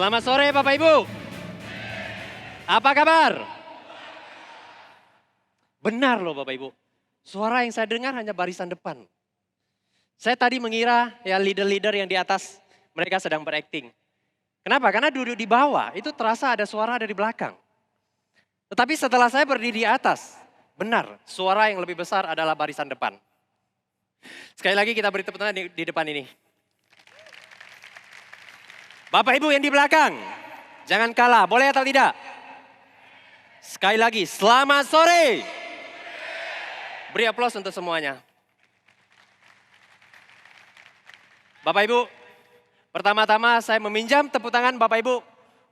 Selamat sore Bapak Ibu. Apa kabar? Benar loh Bapak Ibu. Suara yang saya dengar hanya barisan depan. Saya tadi mengira ya leader-leader yang di atas mereka sedang berakting. Kenapa? Karena duduk di bawah itu terasa ada suara dari belakang. Tetapi setelah saya berdiri di atas, benar suara yang lebih besar adalah barisan depan. Sekali lagi kita beri tepuk tangan di depan ini. Bapak Ibu yang di belakang, jangan kalah, boleh atau tidak? Sekali lagi, selamat sore. Beri aplaus untuk semuanya. Bapak Ibu, pertama-tama saya meminjam tepuk tangan Bapak Ibu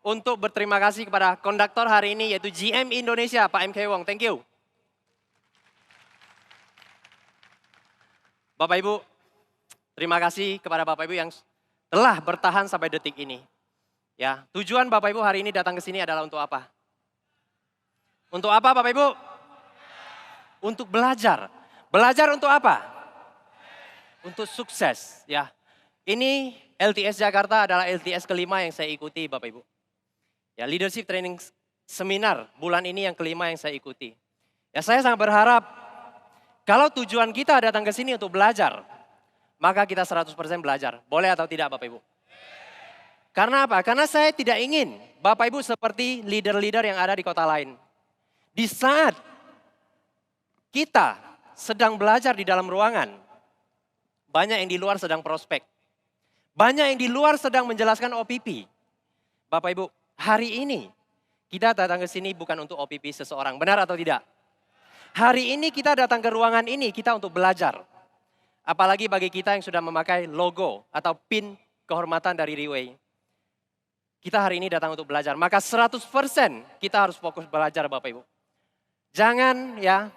untuk berterima kasih kepada konduktor hari ini yaitu GM Indonesia, Pak MK Wong. Thank you. Bapak Ibu, terima kasih kepada Bapak Ibu yang telah bertahan sampai detik ini. Ya, tujuan Bapak Ibu hari ini datang ke sini adalah untuk apa? Untuk apa Bapak Ibu? Untuk belajar. Belajar untuk apa? Untuk sukses, ya. Ini LTS Jakarta adalah LTS kelima yang saya ikuti Bapak Ibu. Ya, Leadership Training Seminar bulan ini yang kelima yang saya ikuti. Ya, saya sangat berharap kalau tujuan kita datang ke sini untuk belajar, maka kita 100% belajar. Boleh atau tidak Bapak Ibu? Karena apa? Karena saya tidak ingin Bapak Ibu seperti leader-leader yang ada di kota lain. Di saat kita sedang belajar di dalam ruangan, banyak yang di luar sedang prospek. Banyak yang di luar sedang menjelaskan OPP. Bapak Ibu, hari ini kita datang ke sini bukan untuk OPP seseorang. Benar atau tidak? Hari ini kita datang ke ruangan ini, kita untuk belajar. Apalagi bagi kita yang sudah memakai logo atau pin kehormatan dari Riway. Kita hari ini datang untuk belajar. Maka 100% kita harus fokus belajar Bapak Ibu. Jangan ya,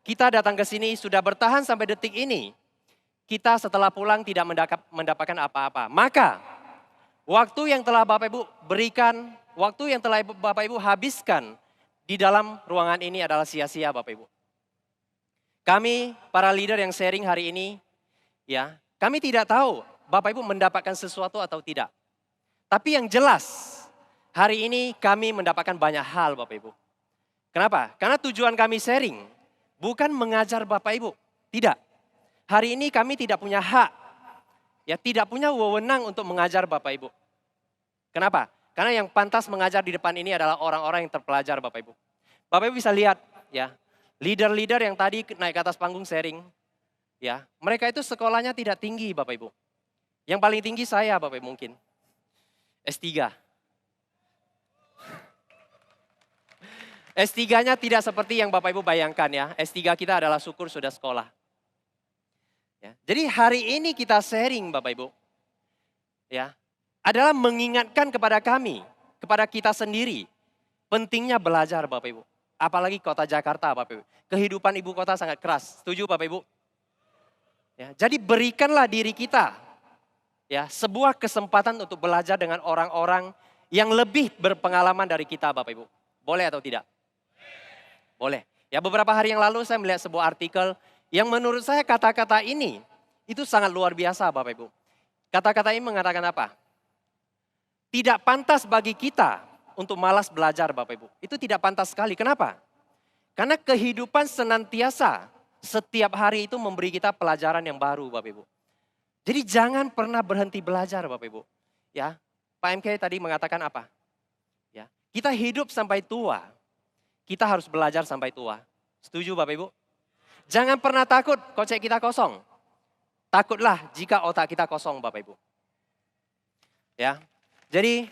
kita datang ke sini sudah bertahan sampai detik ini. Kita setelah pulang tidak mendapatkan apa-apa. Maka waktu yang telah Bapak Ibu berikan, waktu yang telah Bapak Ibu habiskan di dalam ruangan ini adalah sia-sia Bapak Ibu. Kami para leader yang sharing hari ini, ya, kami tidak tahu Bapak Ibu mendapatkan sesuatu atau tidak. Tapi yang jelas, hari ini kami mendapatkan banyak hal Bapak Ibu. Kenapa? Karena tujuan kami sharing bukan mengajar Bapak Ibu, tidak. Hari ini kami tidak punya hak, ya tidak punya wewenang untuk mengajar Bapak Ibu. Kenapa? Karena yang pantas mengajar di depan ini adalah orang-orang yang terpelajar Bapak Ibu. Bapak Ibu bisa lihat ya, leader-leader yang tadi naik ke atas panggung sharing, ya mereka itu sekolahnya tidak tinggi Bapak Ibu. Yang paling tinggi saya Bapak Ibu mungkin, S3. S3-nya tidak seperti yang Bapak Ibu bayangkan ya, S3 kita adalah syukur sudah sekolah. Ya, jadi hari ini kita sharing Bapak Ibu, ya adalah mengingatkan kepada kami, kepada kita sendiri, pentingnya belajar Bapak Ibu. Apalagi kota Jakarta Bapak Ibu. Kehidupan ibu kota sangat keras. Setuju Bapak Ibu? Ya, jadi berikanlah diri kita ya sebuah kesempatan untuk belajar dengan orang-orang yang lebih berpengalaman dari kita Bapak Ibu. Boleh atau tidak? Boleh. Ya beberapa hari yang lalu saya melihat sebuah artikel yang menurut saya kata-kata ini itu sangat luar biasa Bapak Ibu. Kata-kata ini mengatakan apa? Tidak pantas bagi kita untuk malas belajar Bapak Ibu. Itu tidak pantas sekali. Kenapa? Karena kehidupan senantiasa setiap hari itu memberi kita pelajaran yang baru Bapak Ibu. Jadi jangan pernah berhenti belajar Bapak Ibu. Ya, Pak MK tadi mengatakan apa? Ya, kita hidup sampai tua. Kita harus belajar sampai tua. Setuju Bapak Ibu? Jangan pernah takut kocek kita kosong. Takutlah jika otak kita kosong Bapak Ibu. Ya, jadi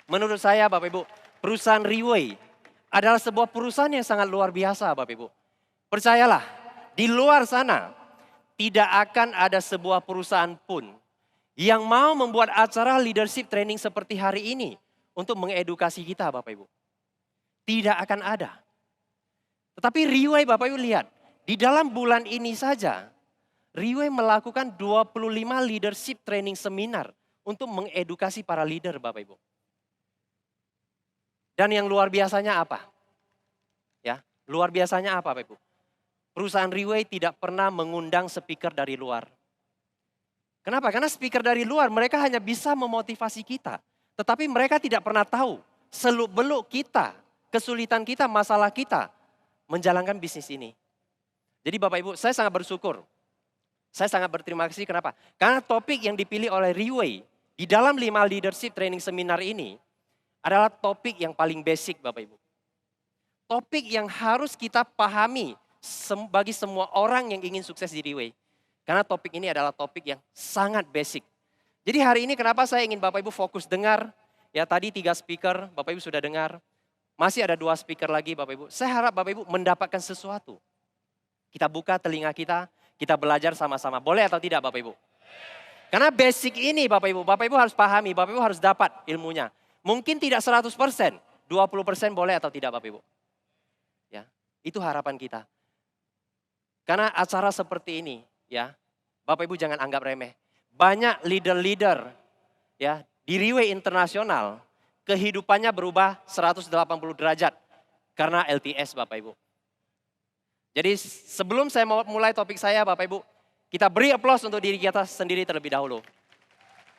menurut saya Bapak Ibu, perusahaan Riway adalah sebuah perusahaan yang sangat luar biasa Bapak Ibu. Percayalah, di luar sana tidak akan ada sebuah perusahaan pun yang mau membuat acara leadership training seperti hari ini untuk mengedukasi kita Bapak Ibu. Tidak akan ada. Tetapi Riway Bapak Ibu lihat, di dalam bulan ini saja, Riway melakukan 25 leadership training seminar untuk mengedukasi para leader Bapak Ibu. Dan yang luar biasanya apa? Ya, luar biasanya apa Bapak Ibu? Perusahaan Riway tidak pernah mengundang speaker dari luar. Kenapa? Karena speaker dari luar mereka hanya bisa memotivasi kita. Tetapi mereka tidak pernah tahu seluk-beluk kita, kesulitan kita, masalah kita menjalankan bisnis ini. Jadi Bapak Ibu, saya sangat bersyukur. Saya sangat berterima kasih, kenapa? Karena topik yang dipilih oleh Riway di dalam 5 leadership training seminar ini adalah topik yang paling basic Bapak Ibu. Topik yang harus kita pahami bagi semua orang yang ingin sukses di Riway. Karena topik ini adalah topik yang sangat basic. Jadi hari ini kenapa saya ingin Bapak Ibu fokus dengar. Ya tadi 3 speaker Bapak Ibu sudah dengar. Masih ada 2 speaker lagi Bapak Ibu. Saya harap Bapak Ibu mendapatkan sesuatu. Kita buka telinga kita belajar sama-sama. Boleh atau tidak Bapak Ibu? Karena basic ini Bapak Ibu harus pahami, Bapak Ibu harus dapat ilmunya. Mungkin tidak 100%, 20% boleh atau tidak Bapak Ibu? Ya, itu harapan kita. Karena acara seperti ini, ya, Bapak Ibu jangan anggap remeh. Banyak leader-leader ya di Riway Internasional kehidupannya berubah 180 derajat karena LTS Bapak Ibu. Jadi sebelum saya mau mulai topik saya Bapak Ibu, kita beri aplaus untuk diri kita sendiri terlebih dahulu.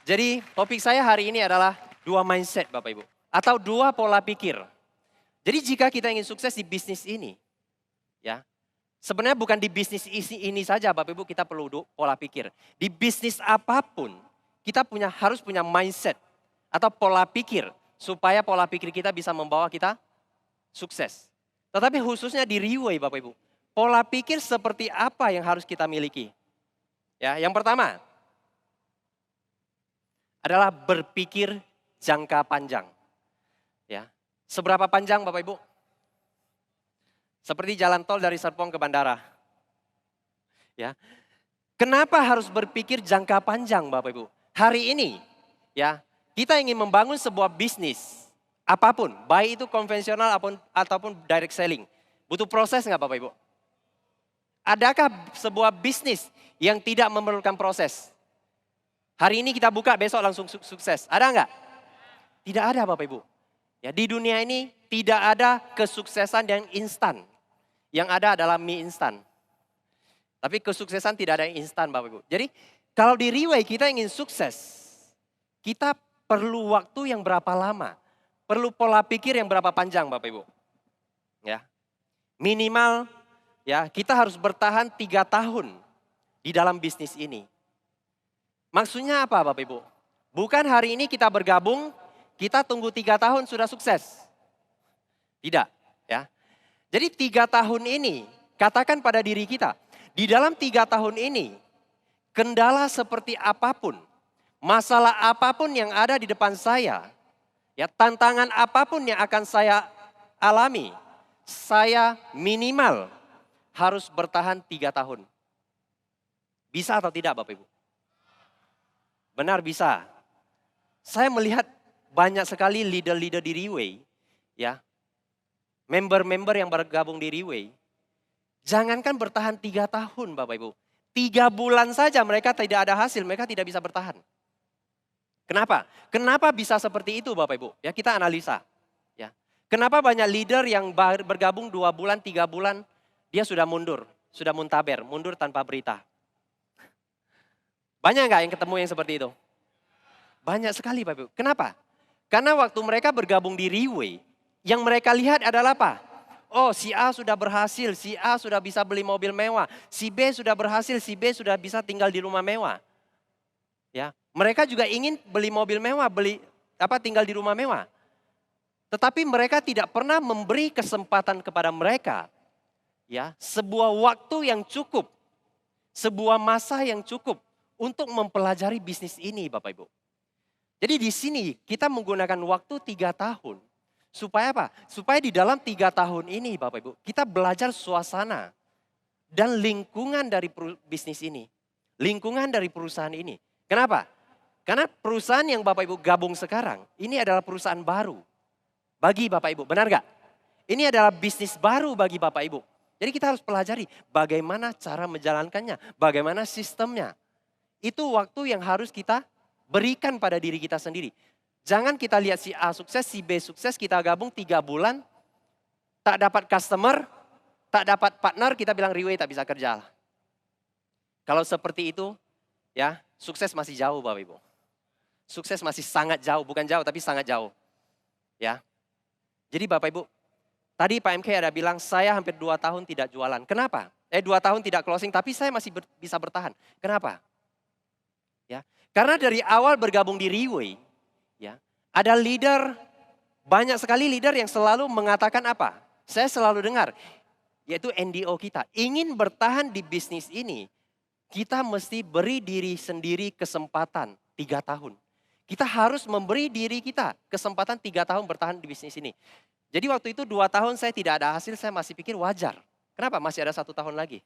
Jadi topik saya hari ini adalah 2 mindset Bapak Ibu. Atau 2 pola pikir. Jadi jika kita ingin sukses di bisnis ini, ya sebenarnya bukan di bisnis ini saja Bapak Ibu kita perlu pola pikir. Di bisnis apapun kita harus punya mindset atau pola pikir. Supaya pola pikir kita bisa membawa kita sukses. Tetapi khususnya di Riway Bapak Ibu. Pola pikir seperti apa yang harus kita miliki? Ya, yang pertama adalah berpikir jangka panjang. Ya, seberapa panjang Bapak Ibu? Seperti jalan tol dari Serpong ke bandara. Ya, kenapa harus berpikir jangka panjang Bapak Ibu? Hari ini, ya, kita ingin membangun sebuah bisnis apapun, baik itu konvensional ataupun direct selling. Butuh proses nggak Bapak Ibu? Adakah sebuah bisnis yang tidak memerlukan proses? Hari ini kita buka, besok langsung sukses. Ada nggak? Tidak ada Bapak Ibu. Ya, di dunia ini tidak ada kesuksesan yang instan. Yang ada adalah mie instan. Tapi kesuksesan tidak ada yang instan Bapak Ibu. Jadi kalau di Riway kita ingin sukses, kita perlu waktu yang berapa lama? Perlu pola pikir yang berapa panjang Bapak Ibu? Ya. Minimal ya, kita harus bertahan 3 tahun di dalam bisnis ini. Maksudnya apa Bapak Ibu? Bukan hari ini kita bergabung, kita tunggu 3 tahun sudah sukses. Tidak, ya. Jadi 3 tahun ini, katakan pada diri kita, di dalam 3 tahun ini, kendala seperti apapun, masalah apapun yang ada di depan saya, ya tantangan apapun yang akan saya alami, saya minimal harus bertahan 3 tahun. Bisa atau tidak Bapak Ibu? Benar bisa. Saya melihat banyak sekali leader-leader di Riway, ya, member-member yang bergabung di Riway, jangankan bertahan 3 tahun Bapak Ibu. 3 bulan saja mereka tidak ada hasil, mereka tidak bisa bertahan. Kenapa? Kenapa bisa seperti itu Bapak Ibu? Ya kita analisa. Ya. Kenapa banyak leader yang bergabung 2 bulan, 3 bulan, dia sudah mundur, sudah muntaber, mundur tanpa berita. Banyak nggak yang ketemu yang seperti itu? Banyak sekali Bapak Ibu. Kenapa? Karena waktu mereka bergabung di Riway, yang mereka lihat adalah apa? Oh si A sudah berhasil, si A sudah bisa beli mobil mewah, si B sudah berhasil, si B sudah bisa tinggal di rumah mewah. Ya, mereka juga ingin beli mobil mewah, tinggal di rumah mewah. Tetapi mereka tidak pernah memberi kesempatan kepada mereka. Ya, sebuah waktu yang cukup, sebuah masa yang cukup untuk mempelajari bisnis ini Bapak Ibu. Jadi di sini kita menggunakan waktu 3 tahun. Supaya apa? Supaya di dalam 3 tahun ini Bapak Ibu, kita belajar suasana dan lingkungan dari bisnis ini. Lingkungan dari perusahaan ini. Kenapa? Karena perusahaan yang Bapak Ibu gabung sekarang, ini adalah perusahaan baru. Bagi Bapak Ibu, benar gak? Ini adalah bisnis baru bagi Bapak Ibu. Jadi kita harus pelajari bagaimana cara menjalankannya, bagaimana sistemnya. Itu waktu yang harus kita berikan pada diri kita sendiri. Jangan kita lihat si A sukses, si B sukses, kita gabung 3 bulan, tak dapat customer, tak dapat partner, kita bilang Riway tak bisa kerja. Kalau seperti itu, ya sukses masih jauh Bapak Ibu. Sukses masih sangat jauh, bukan jauh tapi sangat jauh. Ya. Jadi Bapak Ibu, tadi Pak MK ada bilang saya hampir 2 tahun tidak jualan. Kenapa? 2 tahun tidak closing tapi saya masih bisa bertahan. Kenapa? Ya. Karena dari awal bergabung di Riway, ya, ada leader, banyak sekali leader yang selalu mengatakan apa? Saya selalu dengar, yaitu NDO kita. Ingin bertahan di bisnis ini, kita mesti beri diri sendiri kesempatan 3 tahun. Kita harus memberi diri kita kesempatan 3 tahun bertahan di bisnis ini. Jadi waktu itu 2 tahun saya tidak ada hasil, saya masih pikir wajar. Kenapa? Masih ada 1 tahun lagi.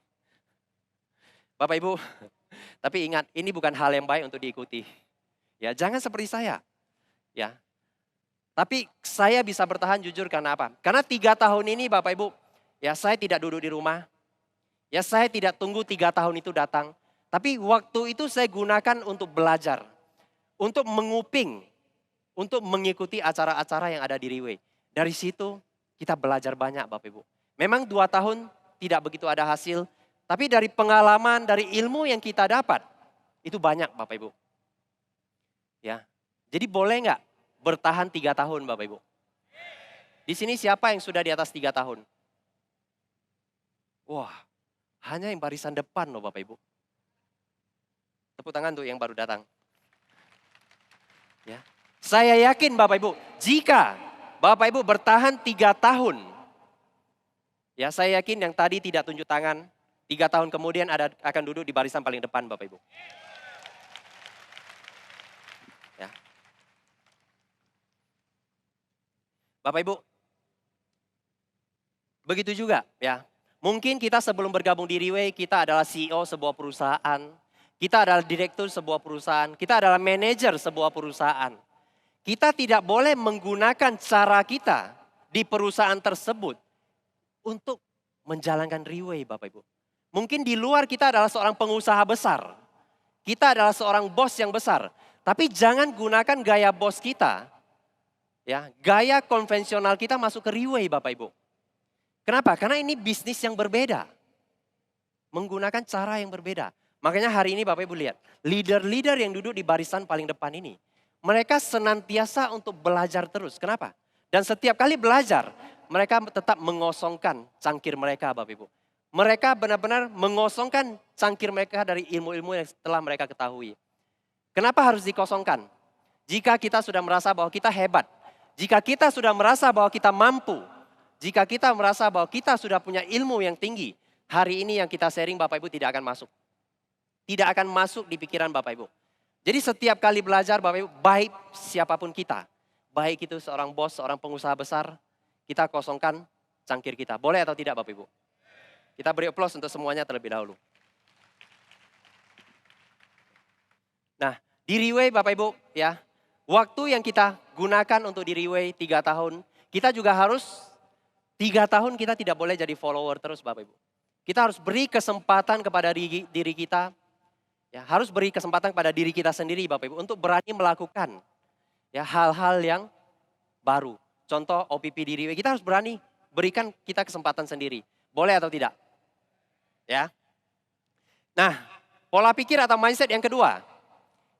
Bapak Ibu, tapi ingat ini bukan hal yang baik untuk diikuti. Ya, jangan seperti saya. Ya. Tapi saya bisa bertahan jujur karena apa? Karena 3 tahun ini Bapak Ibu, ya saya tidak duduk di rumah. Ya saya tidak tunggu 3 tahun itu datang. Tapi waktu itu saya gunakan untuk belajar. Untuk menguping. Untuk mengikuti acara-acara yang ada di Riway. Dari situ kita belajar banyak Bapak Ibu. Memang 2 tahun tidak begitu ada hasil. Tapi dari pengalaman, dari ilmu yang kita dapat. Itu banyak Bapak Ibu. Ya, jadi boleh nggak bertahan 3 tahun Bapak Ibu? Di sini siapa yang sudah di atas 3 tahun? Wah, hanya yang barisan depan loh Bapak Ibu. Tepuk tangan tuh yang baru datang. Ya. Saya yakin Bapak Ibu, jika Bapak Ibu bertahan 3 tahun. Ya, saya yakin yang tadi tidak tunjuk tangan, 3 tahun kemudian akan duduk di barisan paling depan Bapak Ibu. Ya. Bapak Ibu, begitu juga ya. Mungkin kita sebelum bergabung di Riway, kita adalah CEO sebuah perusahaan. Kita adalah direktur sebuah perusahaan. Kita adalah manajer sebuah perusahaan. Kita tidak boleh menggunakan cara kita di perusahaan tersebut untuk menjalankan Riway Bapak Ibu. Mungkin di luar kita adalah seorang pengusaha besar. Kita adalah seorang bos yang besar. Tapi jangan gunakan gaya bos kita. Ya, gaya konvensional kita masuk ke Riway Bapak Ibu. Kenapa? Karena ini bisnis yang berbeda. Menggunakan cara yang berbeda. Makanya hari ini Bapak Ibu lihat. Leader-leader yang duduk di barisan paling depan ini. Mereka senantiasa untuk belajar terus. Kenapa? Dan setiap kali belajar, mereka tetap mengosongkan cangkir mereka Bapak Ibu. Mereka benar-benar mengosongkan cangkir mereka dari ilmu-ilmu yang telah mereka ketahui. Kenapa harus dikosongkan? Jika kita sudah merasa bahwa kita hebat. Jika kita sudah merasa bahwa kita mampu. Jika kita merasa bahwa kita sudah punya ilmu yang tinggi. Hari ini yang kita sharing Bapak Ibu tidak akan masuk. Tidak akan masuk di pikiran Bapak Ibu. Jadi setiap kali belajar Bapak Ibu, baik siapapun kita. Baik itu seorang bos, seorang pengusaha besar. Kita kosongkan cangkir kita. Boleh atau tidak Bapak Ibu? Kita beri aplaus untuk semuanya terlebih dahulu. Nah, di Riway Bapak Ibu ya. Waktu yang kita gunakan untuk di Riway 3 tahun. Kita juga harus 3 tahun kita tidak boleh jadi follower terus Bapak Ibu. Kita harus beri kesempatan kepada diri kita. Ya, harus beri kesempatan kepada diri kita sendiri Bapak Ibu. Untuk berani melakukan ya, hal-hal yang baru. Contoh OPP di Riway. Kita harus berani berikan kita kesempatan sendiri. Boleh atau tidak? Ya. Nah, pola pikir atau mindset yang kedua.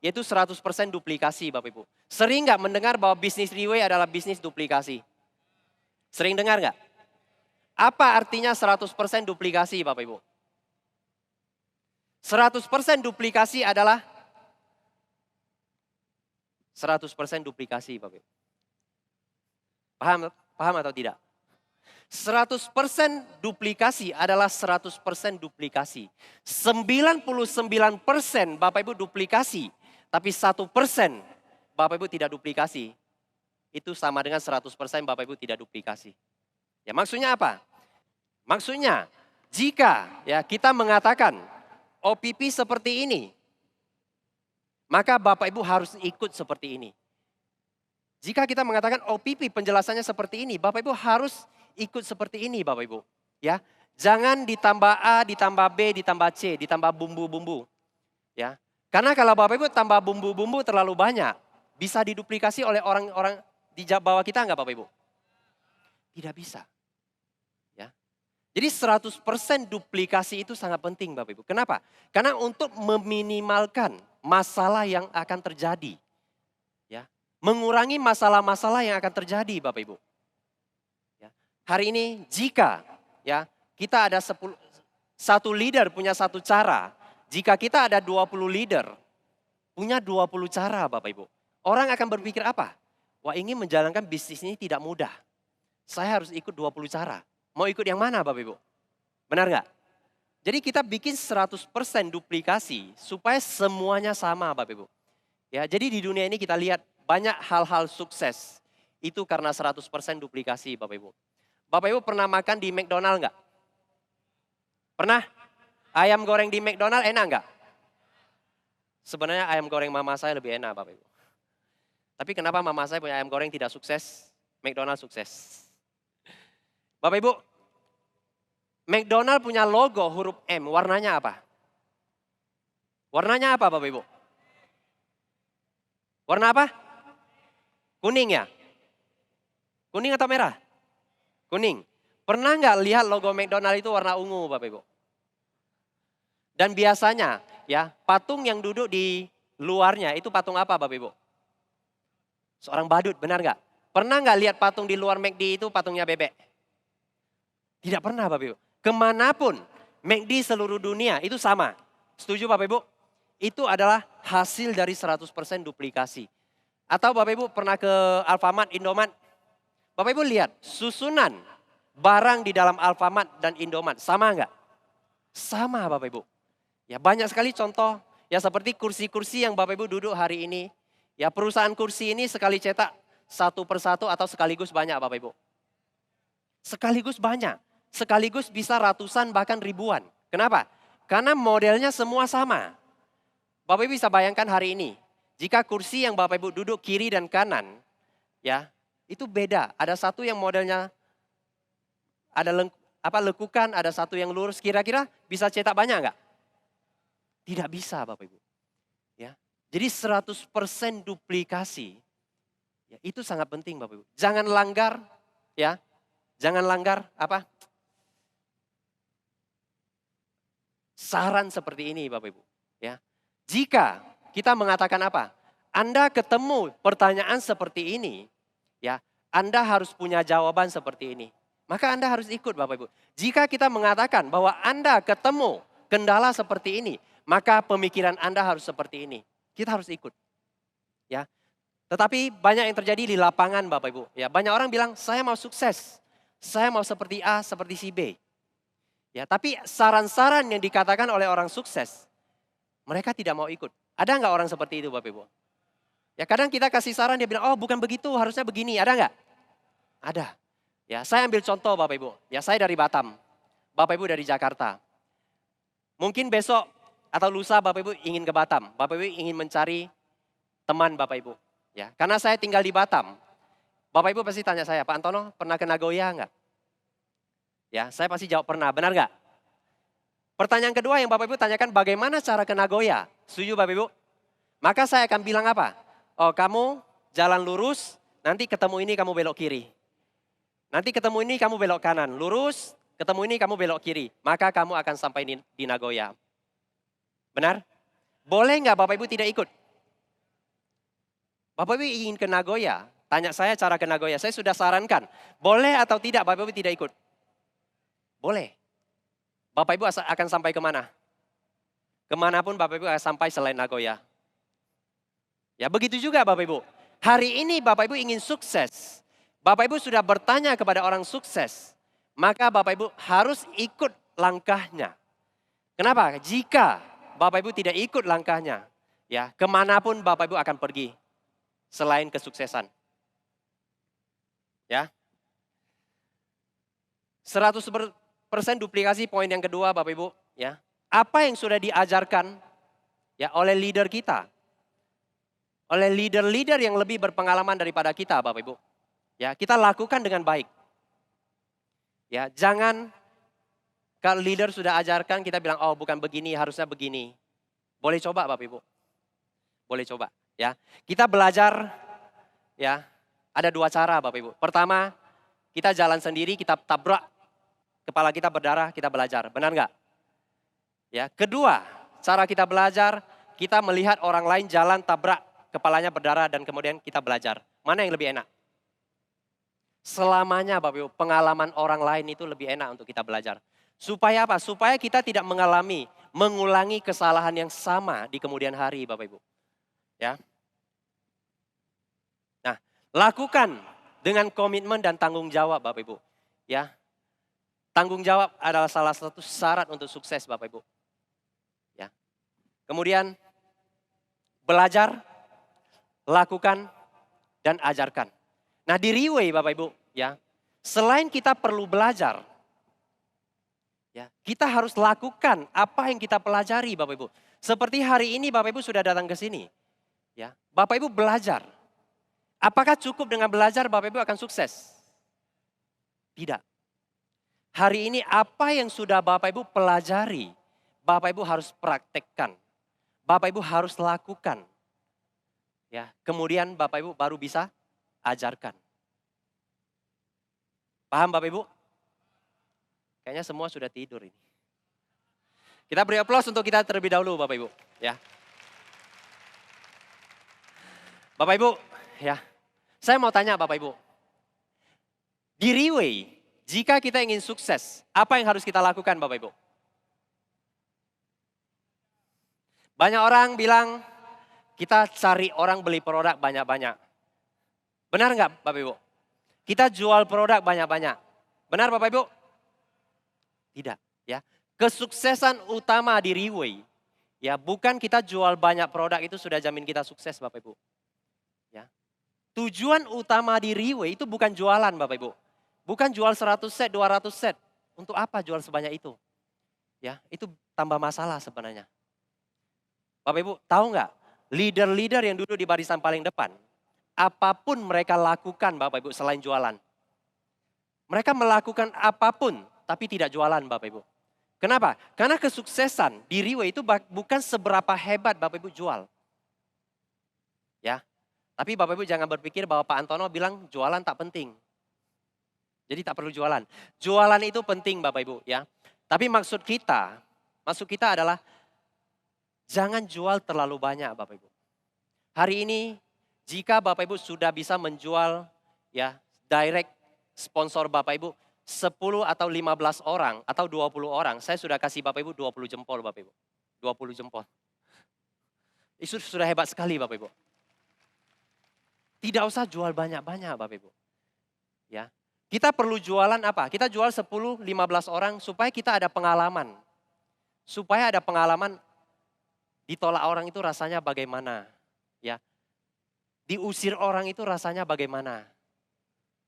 Yaitu 100% duplikasi Bapak Ibu. Sering nggak mendengar bahwa bisnis Riway adalah bisnis duplikasi? Sering dengar nggak? Apa artinya 100% duplikasi Bapak Ibu? 100% duplikasi adalah 100% duplikasi Bapak Ibu. Paham atau tidak? 100% duplikasi adalah 100% duplikasi. 99% Bapak Ibu duplikasi, tapi 1% Bapak Ibu tidak duplikasi. Itu sama dengan 100% Bapak Ibu tidak duplikasi. Ya, maksudnya apa? Maksudnya jika ya kita mengatakan OPP seperti ini, maka Bapak Ibu harus ikut seperti ini. Jika kita mengatakan OPP penjelasannya seperti ini, Bapak Ibu harus ikut seperti ini Bapak Ibu. Ya, jangan ditambah A, ditambah B, ditambah C, ditambah bumbu-bumbu. Ya, karena kalau Bapak Ibu tambah bumbu-bumbu terlalu banyak, bisa diduplikasi oleh orang-orang di bawah kita enggak Bapak Ibu? Tidak bisa. Ya. Jadi 100% duplikasi itu sangat penting Bapak Ibu. Kenapa? Karena untuk meminimalkan masalah yang akan terjadi. mengurangi masalah-masalah yang akan terjadi Bapak Ibu. Ya. Hari ini jika ya kita ada satu leader punya satu cara, jika kita ada 20 leader punya 20 cara Bapak Ibu. Orang akan berpikir apa? Wah, ingin menjalankan bisnis ini tidak mudah. Saya harus ikut 20 cara. Mau ikut yang mana Bapak Ibu? Benar nggak? Jadi kita bikin 100% duplikasi supaya semuanya sama Bapak Ibu. Ya, jadi di dunia ini kita lihat banyak hal-hal sukses. Itu karena 100% duplikasi Bapak Ibu. Bapak Ibu pernah makan di McDonald nggak? Pernah? Ayam goreng di McDonald enak nggak? Sebenarnya ayam goreng mama saya lebih enak Bapak Ibu. Tapi kenapa mama saya punya ayam goreng tidak sukses, McDonald sukses? Bapak Ibu, McDonald punya logo huruf M, warnanya apa? Warnanya apa Bapak Ibu? Warna apa? Kuning ya? Kuning atau merah? Kuning. Pernah nggak lihat logo McDonald itu warna ungu Bapak Ibu? Dan biasanya ya patung yang duduk di luarnya itu patung apa Bapak Ibu? Seorang badut, benar nggak? Pernah nggak lihat patung di luar McD itu patungnya bebek? Tidak pernah Bapak Ibu. Kemanapun McD seluruh dunia itu sama. Setuju Bapak Ibu? Itu adalah hasil dari 100% duplikasi. Atau Bapak Ibu pernah ke Alfamart, Indomart? Bapak Ibu lihat susunan barang di dalam Alfamart dan Indomart sama nggak? Sama Bapak Ibu. Ya banyak sekali contoh. Ya seperti kursi-kursi yang Bapak Ibu duduk hari ini. Ya perusahaan kursi ini sekali cetak satu persatu atau sekaligus banyak Bapak Ibu. Sekaligus banyak. Sekaligus bisa ratusan bahkan ribuan. Kenapa? Karena modelnya semua sama. Bapak Ibu bisa bayangkan hari ini. Jika kursi yang Bapak Ibu duduk kiri dan kanan. Ya itu beda. Ada satu yang modelnya ada lekukan, ada satu yang lurus. Kira-kira bisa cetak banyak enggak? Tidak bisa Bapak Ibu. Ya. Jadi 100% duplikasi. Ya, itu sangat penting Bapak Ibu. Jangan langgar ya. Jangan langgar apa? Saran seperti ini Bapak Ibu, ya. Jika kita mengatakan apa? Anda ketemu pertanyaan seperti ini, ya. Anda harus punya jawaban seperti ini. Maka Anda harus ikut Bapak Ibu. Jika kita mengatakan bahwa Anda ketemu kendala seperti ini, maka pemikiran Anda harus seperti ini. Kita harus ikut. Ya. Tetapi banyak yang terjadi di lapangan Bapak Ibu. Ya, banyak orang bilang saya mau sukses. Saya mau seperti A, seperti si B. Ya, tapi saran-saran yang dikatakan oleh orang sukses, mereka tidak mau ikut. Ada nggak orang seperti itu Bapak Ibu? Ya kadang kita kasih saran dia bilang, oh bukan begitu, harusnya begini. Ada nggak? Ada. Ya saya ambil contoh Bapak Ibu. Ya saya dari Batam, Bapak Ibu dari Jakarta. Mungkin besok atau lusa Bapak Ibu ingin ke Batam. Bapak Ibu ingin mencari teman Bapak Ibu. Ya, karena saya tinggal di Batam. Bapak Ibu pasti tanya saya, Pak Antono pernah ke Nagoya enggak? Ya, saya pasti jawab pernah, benar enggak? Pertanyaan kedua yang Bapak Ibu tanyakan, bagaimana cara ke Nagoya? Setuju Bapak Ibu? Maka saya akan bilang apa? Oh kamu jalan lurus, nanti ketemu ini kamu belok kiri. Nanti ketemu ini kamu belok kanan, lurus, ketemu ini kamu belok kiri. Maka kamu akan sampai di Nagoya. Benar? Boleh enggak Bapak Ibu tidak ikut? Bapak Ibu ingin ke Nagoya, tanya saya cara ke Nagoya. Saya sudah sarankan, boleh atau tidak Bapak Ibu tidak ikut? Boleh. Bapak Ibu akan sampai kemana? Kemanapun Bapak Ibu akan sampai selain Nagoya. Ya begitu juga Bapak Ibu. Hari ini Bapak Ibu ingin sukses. Bapak Ibu sudah bertanya kepada orang sukses. Maka Bapak Ibu harus ikut langkahnya. Kenapa? Jika Bapak Ibu tidak ikut langkahnya, ya kemanapun Bapak Ibu akan pergi. Selain kesuksesan. Ya. 100% duplikasi poin yang kedua Bapak Ibu. Ya. Apa yang sudah diajarkan ya oleh leader kita. Oleh leader-leader yang lebih berpengalaman daripada kita Bapak Ibu. Ya, kita lakukan dengan baik. Ya, jangan kalau leader sudah ajarkan kita bilang oh bukan begini, harusnya begini. Boleh coba Bapak Ibu. Boleh coba. Ya, kita belajar ya ada dua cara Bapak Ibu. Pertama, kita jalan sendiri, kita tabrak kepala kita berdarah, kita belajar. Benar nggak? Ya, kedua, cara kita belajar, kita melihat orang lain jalan tabrak kepalanya berdarah dan kemudian kita belajar. Mana yang lebih enak? Selamanya Bapak Ibu, pengalaman orang lain itu lebih enak untuk kita belajar. Supaya apa? Supaya kita tidak mengulangi kesalahan yang sama di kemudian hari Bapak Ibu. Ya. Nah, lakukan dengan komitmen dan tanggung jawab Bapak Ibu. Ya. Tanggung jawab adalah salah satu syarat untuk sukses Bapak Ibu. Ya. Kemudian belajar, lakukan, dan ajarkan. Nah di Riway Bapak Ibu, ya, selain kita perlu belajar, ya, kita harus lakukan apa yang kita pelajari Bapak Ibu. Seperti hari ini Bapak Ibu sudah datang ke sini. Ya, Bapak Ibu belajar. Apakah cukup dengan belajar Bapak Ibu akan sukses? Tidak. Hari ini apa yang sudah Bapak Ibu pelajari, Bapak Ibu harus praktekkan. Bapak Ibu harus lakukan. Ya, kemudian Bapak Ibu baru bisa ajarkan. Paham Bapak Ibu? Kayaknya semua sudah tidur ini. Kita beri aplaus untuk kita terlebih dahulu Bapak Ibu. Ya. Bapak Ibu, ya, saya mau tanya Bapak Ibu. Di Riway, jika kita ingin sukses, apa yang harus kita lakukan Bapak Ibu? Banyak orang bilang, kita cari orang beli produk banyak-banyak. Benar nggak Bapak Ibu? Kita jual produk banyak-banyak. Benar Bapak Ibu? Tidak. Ya. Kesuksesan utama di Riway, ya, bukan kita jual banyak produk itu sudah jamin kita sukses Bapak Ibu. Ya. Tujuan utama di Riway itu bukan jualan Bapak Ibu. Bukan jual 100 set, 200 set. Untuk apa jual sebanyak itu? Ya, itu tambah masalah sebenarnya. Bapak Ibu tahu nggak? Leader-leader yang duduk di barisan paling depan. Apapun mereka lakukan Bapak Ibu selain jualan. Mereka melakukan apapun tapi tidak jualan Bapak Ibu. Kenapa? Karena kesuksesan di Riway itu bukan seberapa hebat Bapak Ibu jual. Ya, tapi Bapak Ibu jangan berpikir bahwa Pak Antono bilang jualan tak penting. Jadi tak perlu jualan. Jualan itu penting Bapak Ibu ya. Tapi maksud kita adalah jangan jual terlalu banyak Bapak Ibu. Hari ini jika Bapak Ibu sudah bisa menjual ya direct sponsor Bapak Ibu 10 atau 15 orang atau 20 orang, saya sudah kasih Bapak Ibu 20 jempol Bapak Ibu. 20 jempol. Itu sudah hebat sekali Bapak Ibu. Tidak usah jual banyak-banyak Bapak Ibu. Ya. Kita perlu jualan apa? Kita jual 10, 15 orang supaya kita ada pengalaman. Supaya ada pengalaman ditolak orang itu rasanya bagaimana. Ya. Diusir orang itu rasanya bagaimana.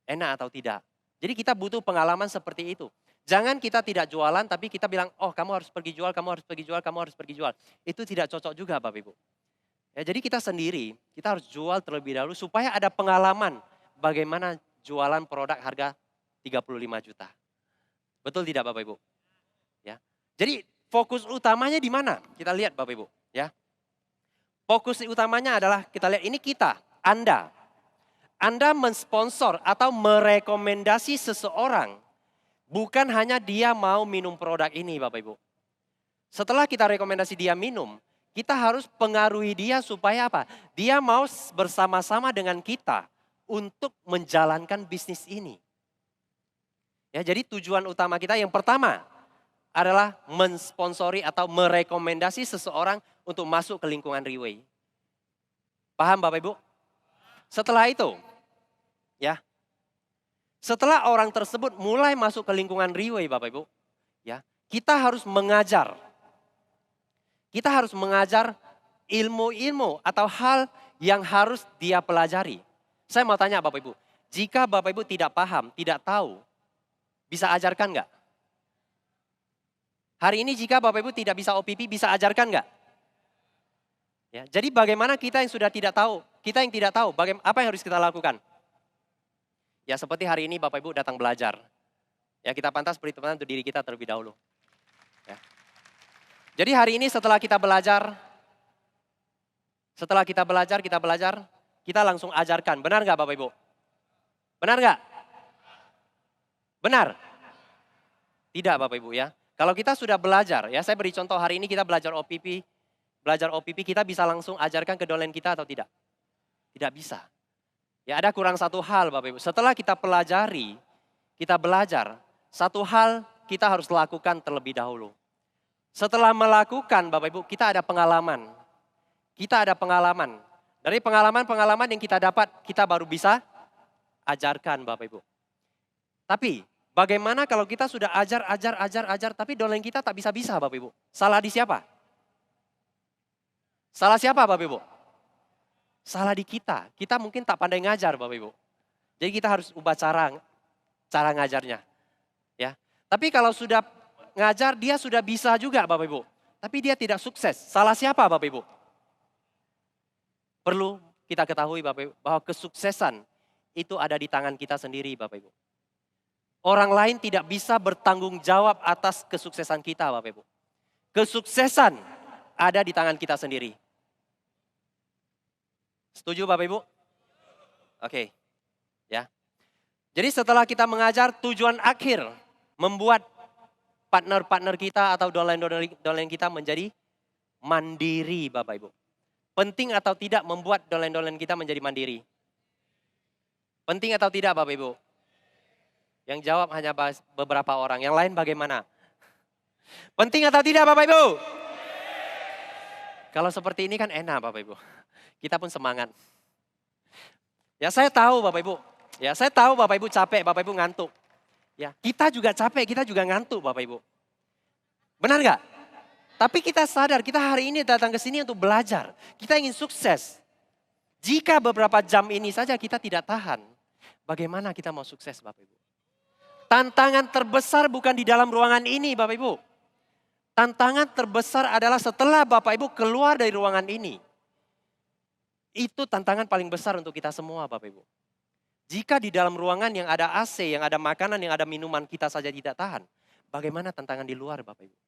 Enak atau tidak. Jadi kita butuh pengalaman seperti itu. Jangan kita tidak jualan tapi kita bilang, oh kamu harus pergi jual, kamu harus pergi jual, kamu harus pergi jual. Itu tidak cocok juga Bapak Ibu. Ya, jadi kita sendiri, kita harus jual terlebih dahulu supaya ada pengalaman bagaimana jualan produk harga 35 juta. Betul tidak Bapak Ibu? Ya. Jadi fokus utamanya di mana? Kita lihat Bapak Ibu. Ya. Fokus utamanya adalah kita lihat ini kita, Anda. Anda mensponsor atau merekomendasi seseorang. Bukan hanya dia mau minum produk ini Bapak Ibu. Setelah kita rekomendasi dia minum, kita harus pengaruhi dia supaya apa? Dia mau bersama-sama dengan kita untuk menjalankan bisnis ini. Ya, jadi tujuan utama kita yang pertama adalah mensponsori atau merekomendasi seseorang untuk masuk ke lingkungan Riway. Paham Bapak Ibu? Setelah itu, ya, setelah orang tersebut mulai masuk ke lingkungan Riway Bapak Ibu, ya, kita harus mengajar. Kita harus mengajar ilmu-ilmu atau hal yang harus dia pelajari. Saya mau tanya Bapak Ibu, jika Bapak Ibu tidak paham, tidak tahu, bisa ajarkan nggak? Hari ini jika Bapak Ibu tidak bisa OPP, bisa ajarkan nggak? Ya, jadi bagaimana kita yang sudah tidak tahu, kita yang tidak tahu, apa yang harus kita lakukan? Ya seperti hari ini Bapak Ibu datang belajar. Ya kita pantas beri tepuk tangan untuk diri kita terlebih dahulu. Ya. Jadi hari ini setelah kita belajar, kita langsung ajarkan. Benar nggak Bapak Ibu? Benar nggak? Benar? Tidak Bapak Ibu ya. Kalau kita sudah belajar, ya saya beri contoh hari ini kita belajar OPP kita bisa langsung ajarkan ke downline kita atau tidak? Tidak bisa. Ya ada kurang satu hal Bapak Ibu. Setelah kita pelajari, kita belajar, satu hal kita harus lakukan terlebih dahulu. Setelah melakukan Bapak Ibu, kita ada pengalaman. Kita ada pengalaman. Dari pengalaman-pengalaman yang kita dapat, kita baru bisa ajarkan Bapak Ibu. Tapi bagaimana kalau kita sudah ajar, tapi dolen kita tak bisa-bisa Bapak Ibu. Salah di siapa? Salah siapa Bapak Ibu? Salah di kita. Kita mungkin tak pandai ngajar Bapak Ibu. Jadi kita harus ubah cara ngajarnya. Ya. Tapi kalau sudah ngajar, dia sudah bisa juga Bapak Ibu. Tapi dia tidak sukses. Salah siapa Bapak Ibu? Perlu kita ketahui Bapak Ibu, bahwa kesuksesan itu ada di tangan kita sendiri Bapak Ibu. Orang lain tidak bisa bertanggung jawab atas kesuksesan kita Bapak Ibu. Kesuksesan ada di tangan kita sendiri. Setuju Bapak Ibu? Oke. Ya. Jadi setelah kita mengajar, tujuan akhir membuat partner-partner kita atau dolen kita menjadi mandiri Bapak Ibu. Penting atau tidak membuat dolen kita menjadi mandiri? Penting atau tidak Bapak Ibu? Yang jawab hanya beberapa orang, yang lain bagaimana? Penting atau tidak Bapak Ibu? Kalau seperti ini kan enak Bapak Ibu. Kita pun semangat. Ya saya tahu Bapak Ibu. Ya saya tahu Bapak Ibu capek, Bapak Ibu ngantuk. Ya kita juga capek, kita juga ngantuk Bapak Ibu. Benar nggak? Tapi kita sadar kita hari ini datang ke sini untuk belajar. Kita ingin sukses. Jika beberapa jam ini saja kita tidak tahan, bagaimana kita mau sukses Bapak Ibu? Tantangan terbesar bukan di dalam ruangan ini Bapak Ibu. Tantangan terbesar adalah setelah Bapak Ibu keluar dari ruangan ini. Itu tantangan paling besar untuk kita semua Bapak Ibu. Jika di dalam ruangan yang ada AC, yang ada makanan, yang ada minuman kita saja tidak tahan. Bagaimana tantangan di luar Bapak Ibu?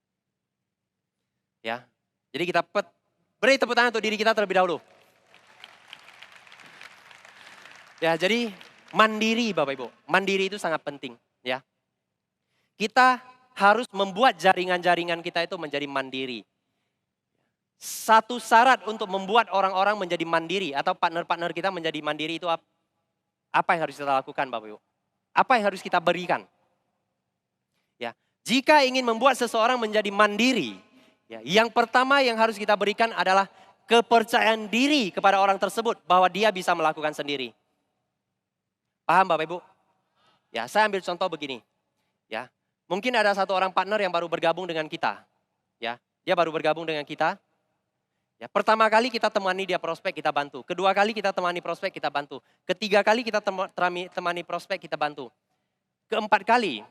Ya, jadi kita beri tepuk tangan untuk diri kita terlebih dahulu. Ya, jadi mandiri Bapak Ibu. Mandiri itu sangat penting. Ya, kita harus membuat jaringan-jaringan kita itu menjadi mandiri. Satu syarat untuk membuat orang-orang menjadi mandiri atau partner-partner kita menjadi mandiri itu apa yang harus kita lakukan Bapak Ibu? Apa yang harus kita berikan? Ya, jika ingin membuat seseorang menjadi mandiri, ya, yang pertama yang harus kita berikan adalah kepercayaan diri kepada orang tersebut bahwa dia bisa melakukan sendiri. Paham Bapak Ibu? Ya, saya ambil contoh begini. Ya, mungkin ada satu orang partner yang baru bergabung dengan kita. Ya, dia baru bergabung dengan kita. Ya, pertama kali kita temani dia prospek, kita bantu. Kedua kali kita temani prospek, kita bantu. Ketiga kali kita temani prospek, kita bantu. Keempat kali,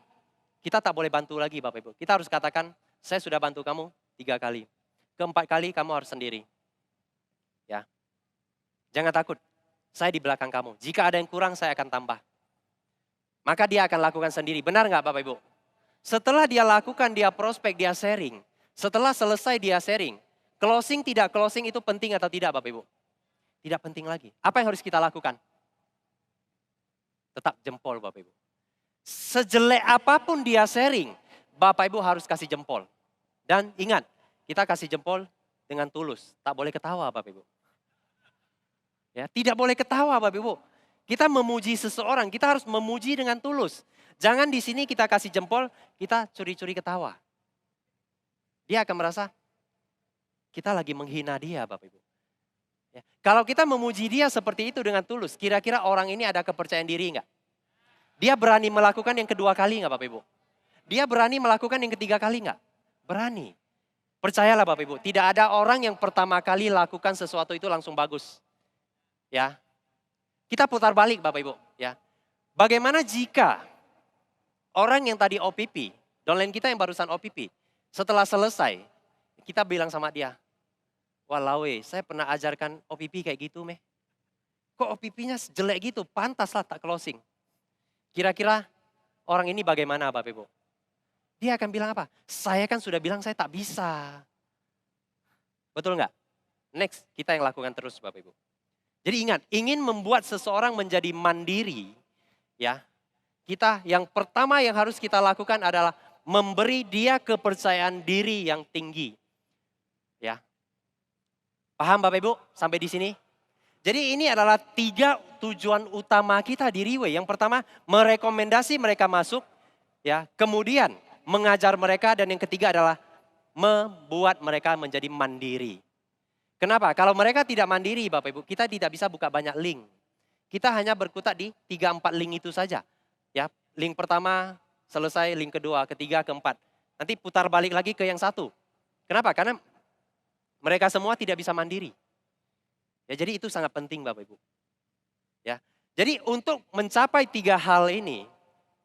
kita tak boleh bantu lagi Bapak Ibu. Kita harus katakan, saya sudah bantu kamu 3 kali. Keempat kali kamu harus sendiri. Ya, jangan takut, saya di belakang kamu. Jika ada yang kurang, saya akan tambah. Maka dia akan lakukan sendiri. Benar nggak Bapak Ibu? Setelah dia lakukan, dia prospek, dia sharing. Setelah selesai dia sharing. Closing tidak closing itu penting atau tidak Bapak Ibu? Tidak penting lagi. Apa yang harus kita lakukan? Tetap jempol Bapak Ibu. Sejelek apapun dia sharing, Bapak Ibu harus kasih jempol. Dan ingat, kita kasih jempol dengan tulus. Tak boleh ketawa Bapak Ibu. Ya, tidak boleh ketawa Bapak Ibu. Kita memuji seseorang, kita harus memuji dengan tulus. Jangan di sini kita kasih jempol, kita curi-curi ketawa. Dia akan merasa, kita lagi menghina dia Bapak Ibu. Ya. Kalau kita memuji dia seperti itu dengan tulus, kira-kira orang ini ada kepercayaan diri enggak? Dia berani melakukan yang kedua kali enggak Bapak Ibu? Dia berani melakukan yang ketiga kali enggak? Berani. Percayalah Bapak Ibu, tidak ada orang yang pertama kali lakukan sesuatu itu langsung bagus. Ya. Kita putar balik Bapak Ibu, ya. Bagaimana jika orang yang tadi OPP, downline kita yang barusan OPP, setelah selesai, kita bilang sama dia, walau saya pernah ajarkan OPP kayak gitu meh. Kok OPP-nya jelek gitu, pantaslah tak closing. Kira-kira orang ini bagaimana Bapak Ibu? Dia akan bilang apa? Saya kan sudah bilang saya tak bisa. Betul nggak? Next, kita yang lakukan terus Bapak Ibu. Jadi ingat, ingin membuat seseorang menjadi mandiri, ya. Kita yang pertama yang harus kita lakukan adalah memberi dia kepercayaan diri yang tinggi. Ya. Paham Bapak Ibu sampai di sini? Jadi ini adalah 3 tujuan utama kita di Riway. Yang pertama, merekomendasi mereka masuk, ya. Kemudian mengajar mereka, dan yang ketiga adalah membuat mereka menjadi mandiri. Kenapa? Kalau mereka tidak mandiri Bapak Ibu, kita tidak bisa buka banyak link. Kita hanya berkutat di 3-4 link itu saja. Ya, link pertama selesai, link kedua, ketiga, keempat. Nanti putar balik lagi ke yang satu. Kenapa? Karena mereka semua tidak bisa mandiri. Ya, jadi itu sangat penting Bapak Ibu. Ya. Jadi untuk mencapai 3 hal ini,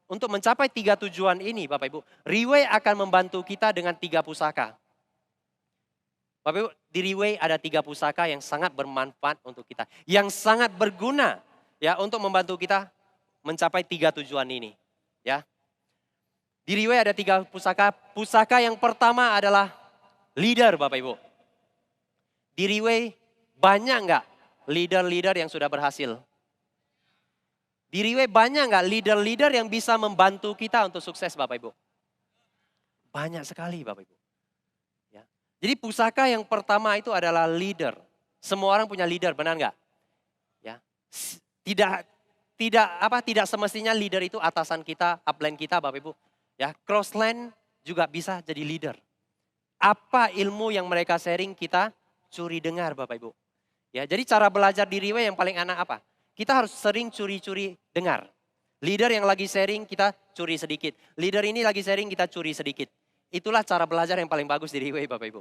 untuk mencapai 3 tujuan ini Bapak Ibu, Riway akan membantu kita dengan 3 pusaka. Bapak Ibu, di Riway ada 3 pusaka yang sangat bermanfaat untuk kita. Yang sangat berguna ya untuk membantu kita mencapai 3 tujuan ini. Ya. Di Riway ada 3 pusaka. Pusaka yang pertama adalah leader Bapak Ibu. Di Riway banyak nggak leader-leader yang sudah berhasil? Di Riway banyak nggak leader-leader yang bisa membantu kita untuk sukses Bapak Ibu? Banyak sekali Bapak Ibu. Ya. Jadi pusaka yang pertama itu adalah leader. Semua orang punya leader, benar nggak? Ya. Tidak semestinya leader itu atasan kita, upline kita Bapak Ibu. Ya, crossline juga bisa jadi leader. Apa ilmu yang mereka sharing kita curi dengar Bapak Ibu. Ya, jadi cara belajar di Riway yang paling enak apa? Kita harus sering curi-curi dengar. Leader yang lagi sharing kita curi sedikit. Leader ini lagi sharing kita curi sedikit. Itulah cara belajar yang paling bagus di Riway Bapak Ibu.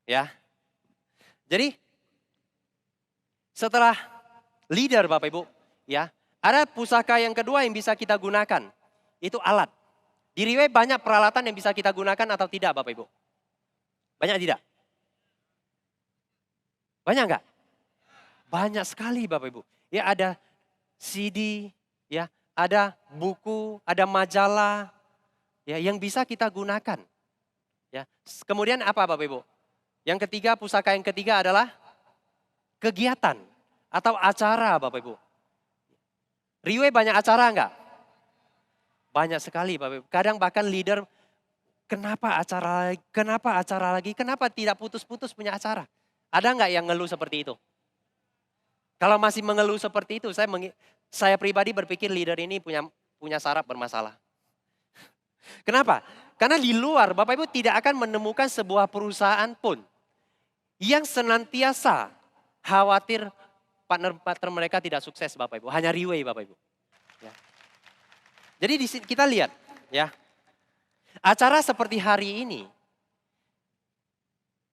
Ya. Jadi setelah leader Bapak Ibu, ya, ada pusaka yang kedua yang bisa kita gunakan. Itu alat. Di Riway banyak peralatan yang bisa kita gunakan atau tidak Bapak Ibu? Banyak tidak? Banyak enggak? Banyak sekali Bapak Ibu. Ya, ada CD, ya, ada buku, ada majalah, ya, yang bisa kita gunakan. Ya. Kemudian apa Bapak Ibu? Yang ketiga, pusaka yang ketiga adalah kegiatan atau acara Bapak Ibu. Riway banyak acara enggak? Banyak sekali Bapak Ibu. Kadang bahkan leader, kenapa acara lagi, kenapa tidak putus-putus punya acara? Ada enggak yang ngeluh seperti itu? Kalau masih mengeluh seperti itu, saya pribadi berpikir leader ini punya saraf bermasalah. Kenapa? Karena di luar Bapak Ibu tidak akan menemukan sebuah perusahaan pun yang senantiasa khawatir partner-partner mereka tidak sukses Bapak Ibu. Hanya Riway Bapak Ibu. Ya. Jadi di sini kita lihat ya, acara seperti hari ini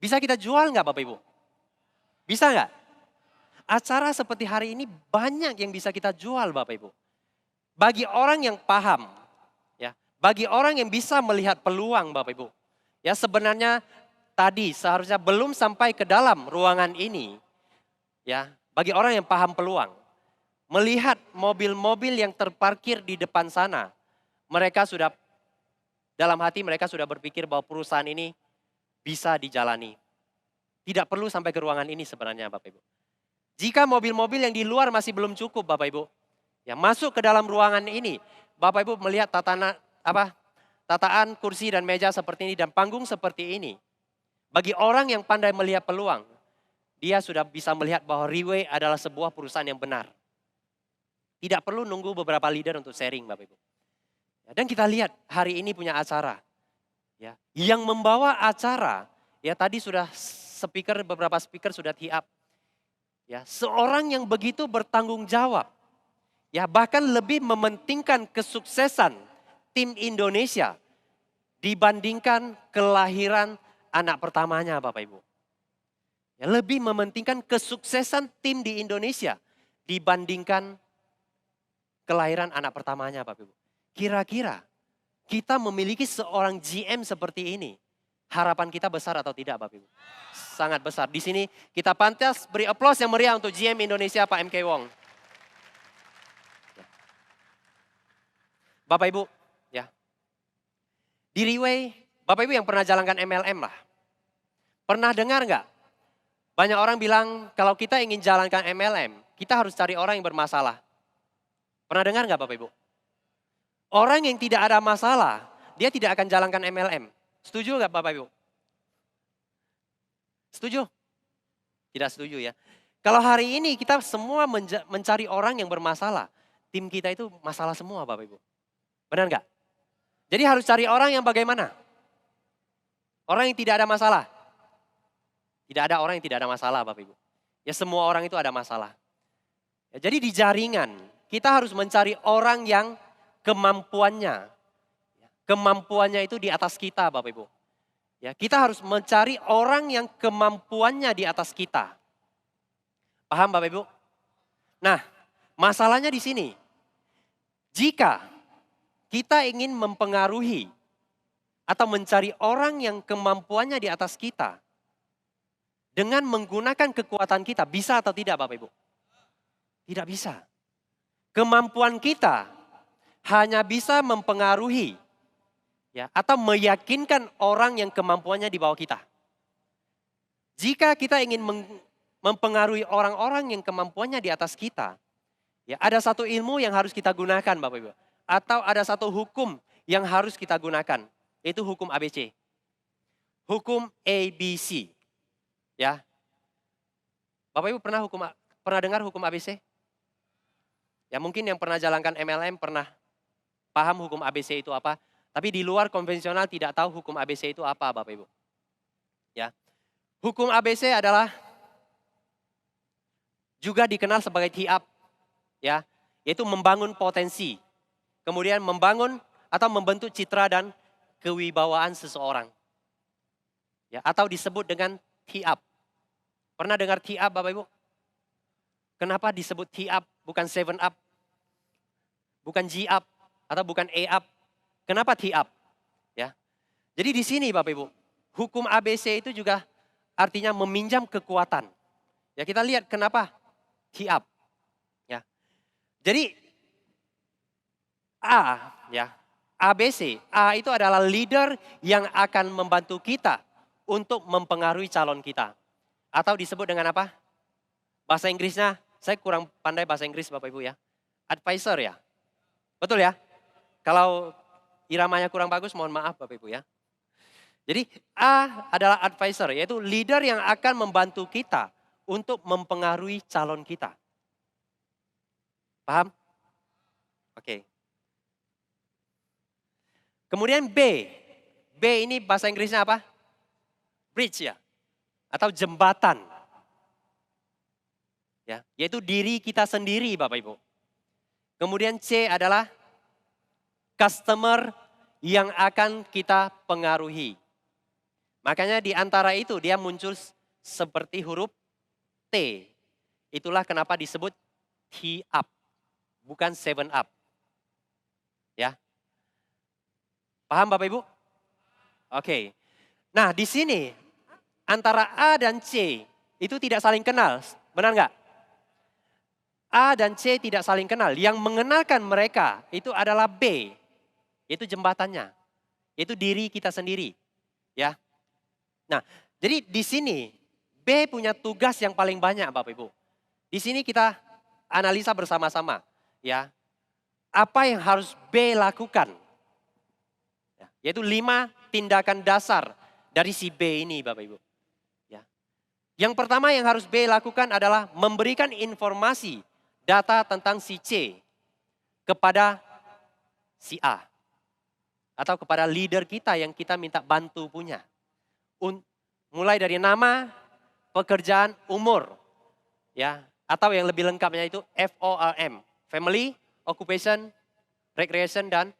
bisa kita jual nggak Bapak Ibu? Bisa nggak? Acara seperti hari ini banyak yang bisa kita jual Bapak Ibu. Bagi orang yang paham, ya, bagi orang yang bisa melihat peluang Bapak Ibu. Ya, sebenarnya tadi seharusnya belum sampai ke dalam ruangan ini. Ya, bagi orang yang paham peluang, melihat mobil-mobil yang terparkir di depan sana, mereka sudah dalam hati mereka sudah berpikir bahwa perusahaan ini bisa dijalani. Tidak perlu sampai ke ruangan ini sebenarnya Bapak Ibu. Jika mobil-mobil yang di luar masih belum cukup Bapak Ibu, ya masuk ke dalam ruangan ini, Bapak Ibu melihat tataan kursi dan meja seperti ini dan panggung seperti ini. Bagi orang yang pandai melihat peluang, dia sudah bisa melihat bahwa Riway adalah sebuah perusahaan yang benar. Tidak perlu nunggu beberapa leader untuk sharing Bapak Ibu. Ya, dan kita lihat hari ini punya acara. Ya, yang membawa acara, ya tadi sudah beberapa speaker sudah tee up. Ya, seorang yang begitu bertanggung jawab. Ya, bahkan lebih mementingkan kesuksesan tim Indonesia dibandingkan kelahiran anak pertamanya Bapak Ibu. Ya, lebih mementingkan kesuksesan tim di Indonesia dibandingkan kelahiran anak pertamanya Bapak Ibu. Kira-kira kita memiliki seorang GM seperti ini, harapan kita besar atau tidak Bapak Ibu? Sangat besar. Di sini kita pantas beri aplaus yang meriah untuk GM Indonesia Pak MK Wong. Bapak Ibu, ya. Di Riway, Bapak Ibu yang pernah jalankan MLM lah. Pernah dengar nggak? Banyak orang bilang kalau kita ingin jalankan MLM, kita harus cari orang yang bermasalah. Pernah dengar nggak Bapak Ibu? Orang yang tidak ada masalah, dia tidak akan jalankan MLM. Setuju nggak Bapak Ibu? Setuju? Tidak setuju ya. Kalau hari ini kita semua mencari orang yang bermasalah, tim kita itu masalah semua Bapak Ibu. Benar nggak? Jadi harus cari orang yang bagaimana? Orang yang tidak ada masalah. Tidak ada orang yang tidak ada masalah Bapak Ibu. Ya semua orang itu ada masalah. Ya, jadi di jaringan kita harus mencari orang yang kemampuannya itu di atas kita Bapak Ibu. Ya, kita harus mencari orang yang kemampuannya di atas kita. Paham Bapak Ibu? Nah, masalahnya di sini. Jika kita ingin mempengaruhi atau mencari orang yang kemampuannya di atas kita dengan menggunakan kekuatan kita, bisa atau tidak Bapak Ibu? Tidak bisa. Kemampuan kita hanya bisa mempengaruhi ya, atau meyakinkan orang yang kemampuannya di bawah kita. Jika kita ingin mempengaruhi orang-orang yang kemampuannya di atas kita, ya ada satu ilmu yang harus kita gunakan Bapak Ibu. Atau ada satu hukum yang harus kita gunakan, yaitu hukum ABC. Hukum ABC. Ya. Bapak Ibu pernah dengar hukum ABC? Ya mungkin yang pernah jalankan MLM pernah paham hukum ABC itu apa. Tapi di luar konvensional tidak tahu hukum ABC itu apa Bapak Ibu. Ya. Hukum ABC adalah juga dikenal sebagai TIAP. Ya, yaitu membangun potensi. Kemudian membangun atau membentuk citra dan kewibawaan seseorang. Ya, atau disebut dengan TIAP. Pernah dengar TIAP Bapak Ibu? Kenapa disebut TIAP bukan 7up? Bukan G-up atau bukan A-up? Kenapa TIAP? Ya. Jadi di sini Bapak Ibu, hukum ABC itu juga artinya meminjam kekuatan. Ya, kita lihat kenapa TIAP. Ya. Jadi ABC, A itu adalah leader yang akan membantu kita untuk mempengaruhi calon kita. Atau disebut dengan apa? Bahasa Inggrisnya, saya kurang pandai bahasa Inggris Bapak Ibu ya. Advisor ya. Betul ya? Kalau iramanya kurang bagus mohon maaf Bapak Ibu ya. Jadi A adalah advisor, yaitu leader yang akan membantu kita untuk mempengaruhi calon kita. Paham? Oke. Kemudian B. B ini bahasa Inggrisnya apa? Bridge ya. Atau jembatan. Ya, yaitu diri kita sendiri Bapak Ibu. Kemudian C adalah customer yang akan kita pengaruhi. Makanya di antara itu dia muncul seperti huruf T. Itulah kenapa disebut T-up, bukan 7up. Ya. Paham Bapak Ibu? Oke. Nah di sini antara A dan C itu tidak saling kenal. Benar nggak? A dan C tidak saling kenal. Yang mengenalkan mereka itu adalah B. Itu jembatannya. Itu diri kita sendiri. Ya. Nah, jadi di sini B punya tugas yang paling banyak Bapak Ibu. Di sini kita analisa bersama-sama, ya. Apa yang harus B lakukan? Ya, yaitu 5 tindakan dasar dari si B ini Bapak Ibu. Ya. Yang pertama yang harus B lakukan adalah memberikan informasi data tentang si C kepada si A. Atau kepada leader kita yang kita minta bantu punya. Mulai dari nama, pekerjaan, umur. Ya, atau yang lebih lengkapnya itu FORM. Family, Occupation, Recreation, dan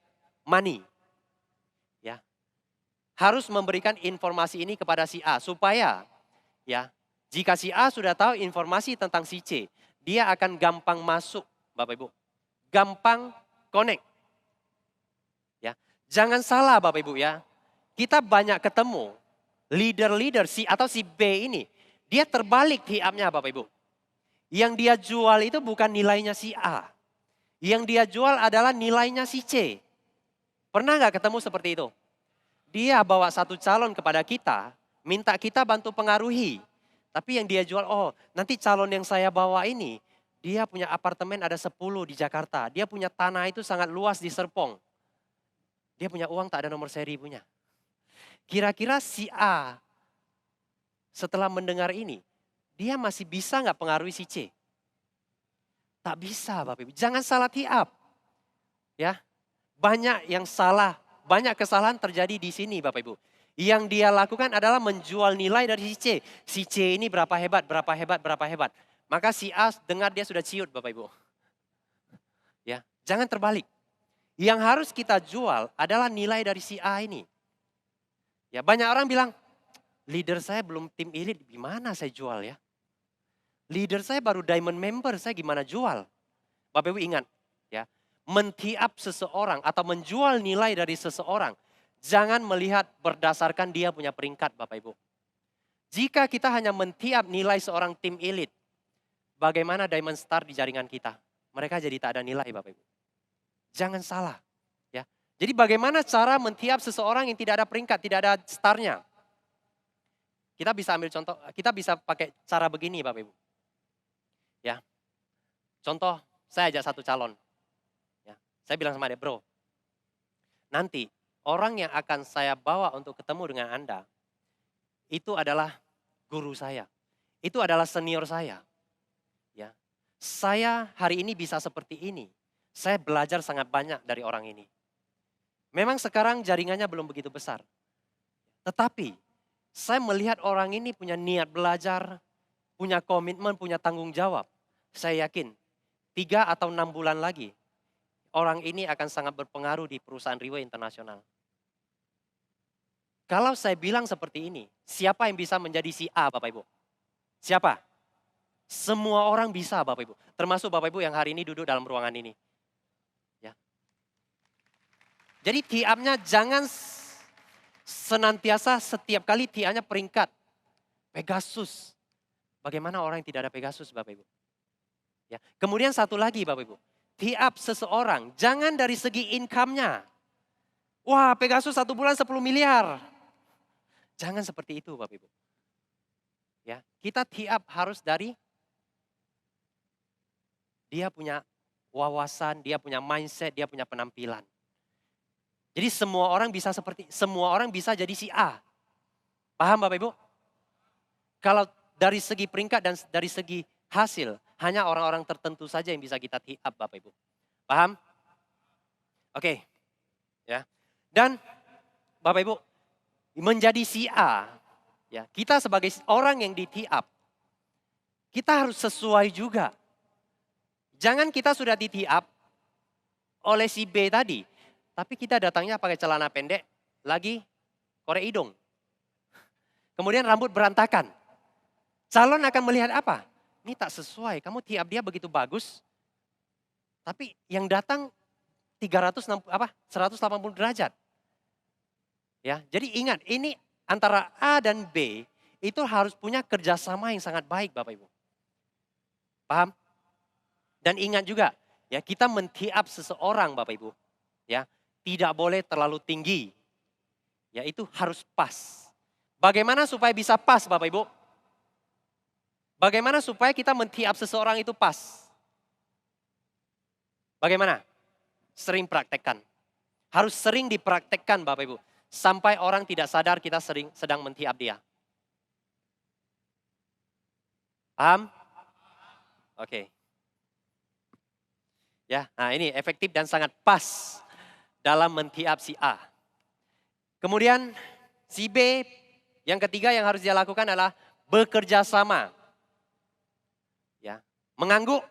Money. Ya, harus memberikan informasi ini kepada si A. Supaya ya, jika si A sudah tahu informasi tentang si C, dia akan gampang masuk Bapak Ibu. Gampang connect. Ya, jangan salah Bapak Ibu ya. Kita banyak ketemu leader-leader si atau si B ini, dia terbalik TIAP-nya Bapak Ibu. Yang dia jual itu bukan nilainya si A. Yang dia jual adalah nilainya si C. Pernah nggak ketemu seperti itu? Dia bawa satu calon kepada kita, minta kita bantu pengaruhi. Tapi yang dia jual, oh nanti calon yang saya bawa ini, dia punya apartemen ada 10 di Jakarta. Dia punya tanah itu sangat luas di Serpong. Dia punya uang tak ada nomor seri punya. Kira-kira si A setelah mendengar ini, dia masih bisa nggak pengaruhi si C? Tak bisa Bapak Ibu, jangan salah tee up. Ya, banyak yang salah, banyak kesalahan terjadi di sini Bapak Ibu. Yang dia lakukan adalah menjual nilai dari si C. Si C ini berapa hebat, berapa hebat, berapa hebat. Maka si A dengar dia sudah ciut Bapak Ibu. Ya, jangan terbalik. Yang harus kita jual adalah nilai dari si A ini. Ya, banyak orang bilang, leader saya belum tim elite, gimana saya jual ya? Leader saya baru diamond member, saya gimana jual? Bapak Ibu ingat, ya, mentiap seseorang atau menjual nilai dari seseorang, jangan melihat berdasarkan dia punya peringkat Bapak Ibu. Jika kita hanya mentiap nilai seorang tim elite, bagaimana diamond star di jaringan kita? Mereka jadi tak ada nilai Bapak Ibu. Jangan salah. Ya. Jadi bagaimana cara mentiap seseorang yang tidak ada peringkat, tidak ada starnya? Kita bisa ambil contoh, kita bisa pakai cara begini Bapak Ibu. Ya. Contoh, saya ajak satu calon. Ya. Saya bilang sama dia, bro, nanti orang yang akan saya bawa untuk ketemu dengan Anda, itu adalah guru saya. Itu adalah senior saya. Ya. Saya hari ini bisa seperti ini. Saya belajar sangat banyak dari orang ini. Memang sekarang jaringannya belum begitu besar. Tetapi saya melihat orang ini punya niat belajar, punya komitmen, punya tanggung jawab. Saya yakin 3 atau 6 bulan lagi orang ini akan sangat berpengaruh di perusahaan Riway Internasional. Kalau saya bilang seperti ini, siapa yang bisa menjadi si A Bapak Ibu? Siapa? Semua orang bisa Bapak Ibu. Termasuk Bapak Ibu yang hari ini duduk dalam ruangan ini. Jadi tee up-nya jangan senantiasa setiap kali tee up-nya peringkat. Pegasus. Bagaimana orang yang tidak ada Pegasus Bapak Ibu? Ya. Kemudian satu lagi Bapak Ibu. Tee up seseorang jangan dari segi income-nya. Wah Pegasus 1 bulan 10 miliar. Jangan seperti itu Bapak Ibu. Ya, kita tee up harus dari dia punya wawasan, dia punya mindset, dia punya penampilan. Jadi semua orang bisa jadi si A. Paham Bapak Ibu? Kalau dari segi peringkat dan dari segi hasil, hanya orang-orang tertentu saja yang bisa kita tee up Bapak Ibu. Paham? Oke. Ya. Dan Bapak Ibu, menjadi si A, ya, kita sebagai orang yang di tee up, kita harus sesuai juga. Jangan kita sudah di tee up oleh si B tadi, tapi kita datangnya pakai celana pendek, lagi korek hidung. Kemudian rambut berantakan. Calon akan melihat apa? Ini tak sesuai, kamu tee up dia begitu bagus. Tapi yang datang 180 derajat. Ya, jadi ingat, ini antara A dan B itu harus punya kerjasama yang sangat baik Bapak Ibu. Paham? Dan ingat juga, ya kita men-tee up seseorang Bapak Ibu. Ya, tidak boleh terlalu tinggi. Ya itu harus pas. Bagaimana supaya bisa pas Bapak Ibu? Bagaimana supaya kita men-tee up seseorang itu pas? Bagaimana? Sering praktekkan. Harus sering dipraktekkan Bapak Ibu. Sampai orang tidak sadar kita sedang men-tee up dia. Paham? Oke. Ya, nah ini efektif dan sangat pas dalam men-tee up si A. Kemudian si B, yang ketiga yang harus dia lakukan adalah bekerja sama. Ya, mengangguk,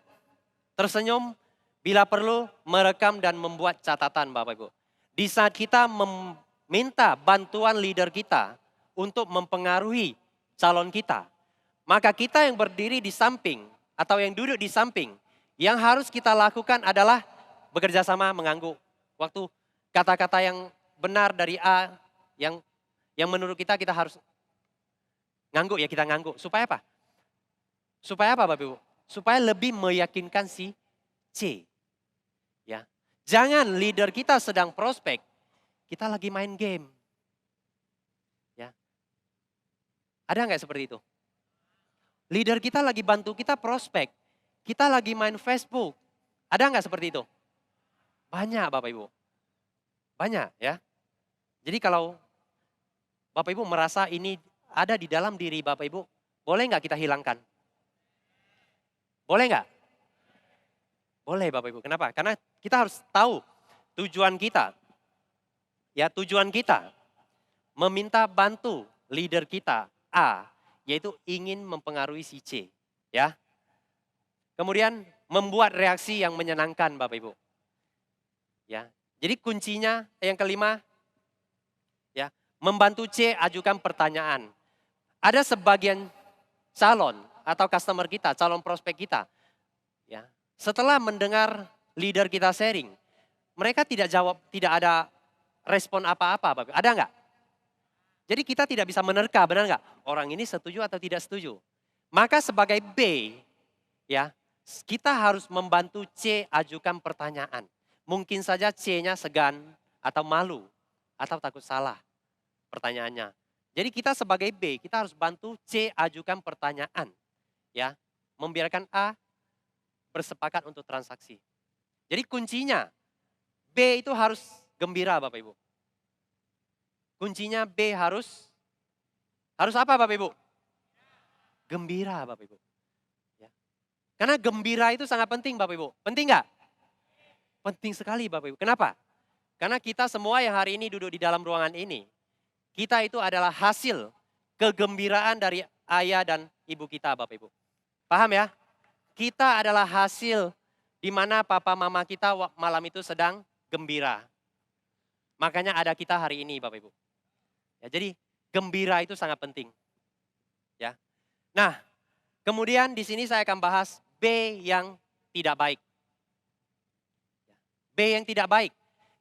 tersenyum, bila perlu merekam dan membuat catatan Bapak Ibu. Di saat kita meminta bantuan leader kita untuk mempengaruhi calon kita, maka kita yang berdiri di samping atau yang duduk di samping, yang harus kita lakukan adalah bekerja sama mengangguk. Waktu kata-kata yang benar dari A, yang menurut kita harus ngangguk, ya kita ngangguk. Supaya apa? Supaya apa Bapak Ibu? Supaya lebih meyakinkan si C. Ya. Jangan leader kita sedang prospek, kita lagi main game. Ya. Ada nggak seperti itu? Leader kita lagi bantu kita prospek, kita lagi main Facebook. Ada nggak seperti itu? Banyak Bapak Ibu. Banyak ya. Jadi kalau Bapak Ibu merasa ini ada di dalam diri Bapak Ibu, boleh nggak kita hilangkan? Boleh nggak? Boleh Bapak Ibu. Kenapa? Karena kita harus tahu tujuan kita. Ya, tujuan kita meminta bantu leader kita A, yaitu ingin mempengaruhi si C. Ya. Kemudian membuat reaksi yang menyenangkan Bapak Ibu. Ya. Jadi kuncinya yang kelima, ya, membantu C ajukan pertanyaan. Ada sebagian calon atau customer kita, calon prospek kita, ya, setelah mendengar leader kita sharing, mereka tidak jawab, tidak ada respon apa-apa, Bapak. Ada nggak? Jadi kita tidak bisa menerka, benar nggak? Orang ini setuju atau tidak setuju. Maka sebagai B, ya, kita harus membantu C ajukan pertanyaan. Mungkin saja C-nya segan atau malu atau takut salah pertanyaannya. Jadi kita sebagai B, kita harus bantu C ajukan pertanyaan. Ya, membiarkan A bersepakat untuk transaksi. Jadi kuncinya B itu harus gembira Bapak Ibu. Kuncinya B harus apa Bapak Ibu? Gembira Bapak Ibu. Ya. Karena gembira itu sangat penting Bapak Ibu. Penting nggak? Penting sekali Bapak Ibu. Kenapa? Karena kita semua yang hari ini duduk di dalam ruangan ini, kita itu adalah hasil kegembiraan dari ayah dan ibu kita Bapak Ibu. Paham ya? Kita adalah hasil di mana papa mama kita malam itu sedang gembira. Makanya ada kita hari ini Bapak Ibu. Ya, jadi gembira itu sangat penting. Ya. Nah, kemudian di sini saya akan bahas B yang tidak baik. B yang tidak baik.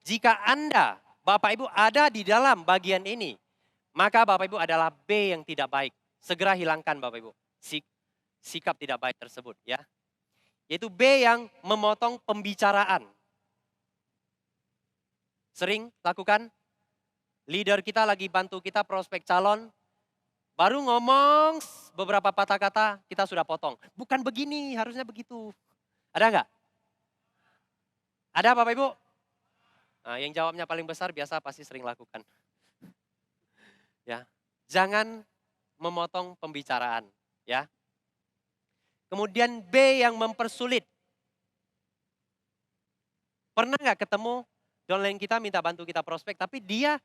Jika Anda, Bapak Ibu ada di dalam bagian ini, maka Bapak Ibu adalah B yang tidak baik. Segera hilangkan Bapak Ibu sikap tidak baik tersebut ya. Yaitu B yang memotong pembicaraan. Sering lakukan, leader kita lagi bantu kita prospek calon, baru ngomong beberapa patah kata kita sudah potong. Bukan begini, harusnya begitu. Ada nggak? Ada Bapak Ibu? Nah, yang jawabnya paling besar biasa pasti sering lakukan. Ya, jangan memotong pembicaraan, ya. Kemudian B yang mempersulit. Pernah nggak ketemu downline kita minta bantu kita prospek, tapi dia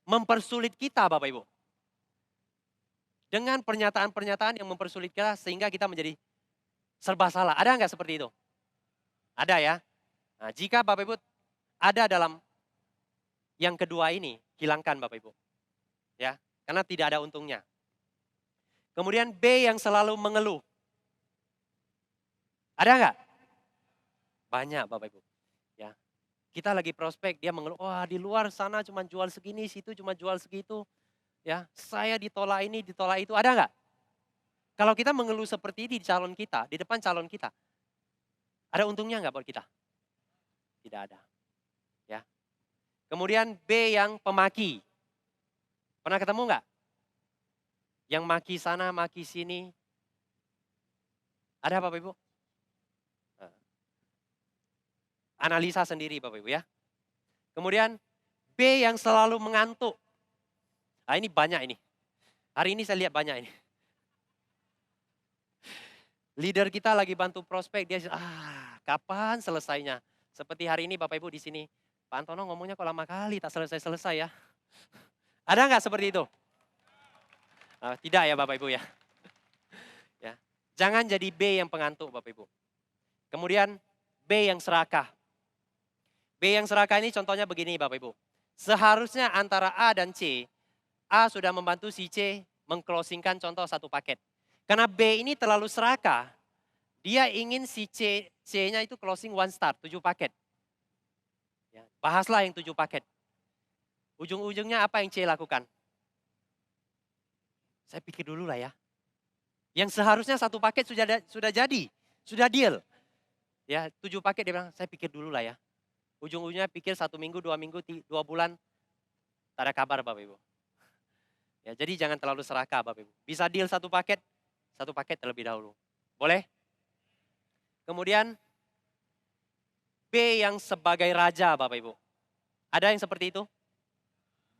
mempersulit kita Bapak Ibu. Dengan pernyataan-pernyataan yang mempersulit kita sehingga kita menjadi serba salah. Ada nggak seperti itu? Ada ya. Nah, jika Bapak Ibu ada dalam yang kedua ini, hilangkan Bapak Ibu. Ya, karena tidak ada untungnya. Kemudian B yang selalu mengeluh. Ada nggak? Banyak Bapak Ibu. Ya. Kita lagi prospek, dia mengeluh, wah di luar sana cuma jual segini, situ cuma jual segitu. Ya, saya ditolak ini, ditolak itu, ada nggak? Kalau kita mengeluh seperti ini di calon kita, di depan calon kita, ada untungnya nggak buat kita? Tidak ada. Ya. Kemudian B yang pemaki. Pernah ketemu nggak? Yang maki sana, maki sini. Ada Bapak Ibu? Analisa sendiri Bapak Ibu ya. Kemudian B yang selalu mengantuk. Nah ini banyak ini. Hari ini saya lihat banyak ini. Leader kita lagi bantu prospek, dia kapan selesainya? Seperti hari ini Bapak Ibu di sini. Pak Antono ngomongnya kok lama kali, tak selesai-selesai ya. Ada nggak seperti itu? Tidak ya Bapak Ibu ya. Ya. Jangan jadi B yang pengantuk Bapak Ibu. Kemudian B yang serakah. B yang serakah ini contohnya begini Bapak Ibu. Seharusnya antara A dan C, A sudah membantu si C mengclosingkan contoh satu paket. Karena B ini terlalu serakah, dia ingin si C-nya itu closing one start, 7 paket. Ya, bahaslah yang 7 paket. Ujung-ujungnya apa yang C lakukan? Saya pikir dulu lah ya. Yang seharusnya satu paket sudah jadi, sudah deal. Ya 7 paket dia bilang, saya pikir dulu lah ya. Ujung-ujungnya pikir 1 minggu, 2 minggu, 2 bulan, tak ada kabar Bapak Ibu. Ya, jadi jangan terlalu serakah Bapak Ibu. Bisa deal satu paket terlebih dahulu. Boleh? Kemudian B yang sebagai raja Bapak Ibu. Ada yang seperti itu?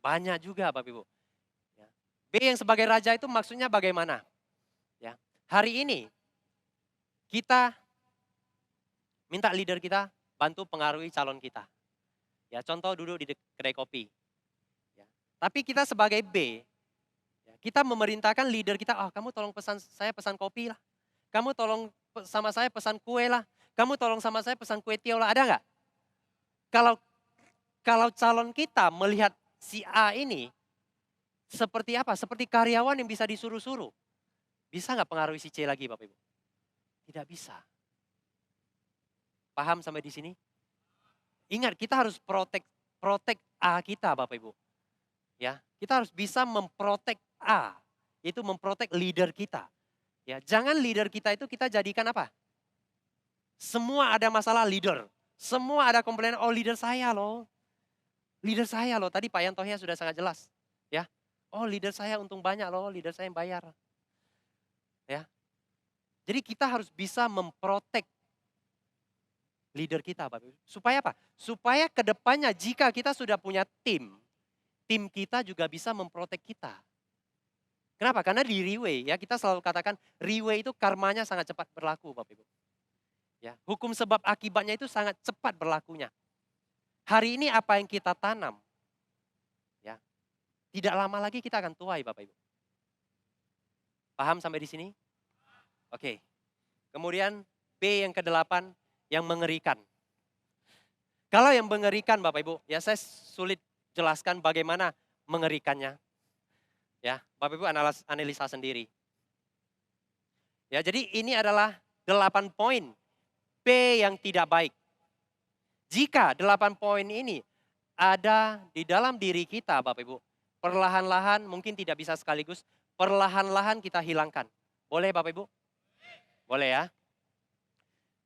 Banyak juga Bapak Ibu. Ya. B yang sebagai raja itu maksudnya bagaimana? Ya. Hari ini kita minta leader kita bantu pengaruhi calon kita. Ya, contoh duduk di kedai kopi. Ya. Tapi kita sebagai B, ya, kita memerintahkan leader kita, kamu tolong saya pesan kopi lah. Kamu tolong sama saya pesan kue lah. Kamu tolong sama saya pesan kue tiaw lah. Ada nggak? Kalau calon kita melihat si A ini seperti apa? Seperti karyawan yang bisa disuruh-suruh. Bisa nggak pengaruhi si C lagi Bapak Ibu? Tidak bisa. Paham sampai di sini? Ingat kita harus protek A kita Bapak Ibu. Ya, kita harus bisa memprotek A, yaitu memprotek leader kita. Ya, jangan leader kita itu kita jadikan apa? Semua ada masalah leader. Semua ada komplain, leader saya loh. Leader saya loh, tadi Pak Yantohnya sudah sangat jelas. Ya, leader saya untung banyak loh, leader saya yang bayar. Ya, jadi kita harus bisa memprotek leader kita Bapak Ibu. Supaya apa? Supaya kedepannya jika kita sudah punya tim kita juga bisa memprotek kita. Kenapa? Karena di Riway ya kita selalu katakan Riway itu karmanya sangat cepat berlaku Bapak Ibu. Ya, hukum sebab akibatnya itu sangat cepat berlakunya. Hari ini apa yang kita tanam, ya, tidak lama lagi kita akan tuai Bapak Ibu. Paham sampai di sini? Oke. Kemudian B yang ke-8 yang mengerikan. Kalau yang mengerikan Bapak Ibu, ya saya sulit jelaskan bagaimana mengerikannya. Ya, Bapak Ibu analisa sendiri. Ya, jadi ini adalah 8 poin B yang tidak baik. Jika 8 poin ini ada di dalam diri kita Bapak Ibu, perlahan-lahan mungkin tidak bisa sekaligus, perlahan-lahan kita hilangkan. Boleh Bapak Ibu? Boleh ya.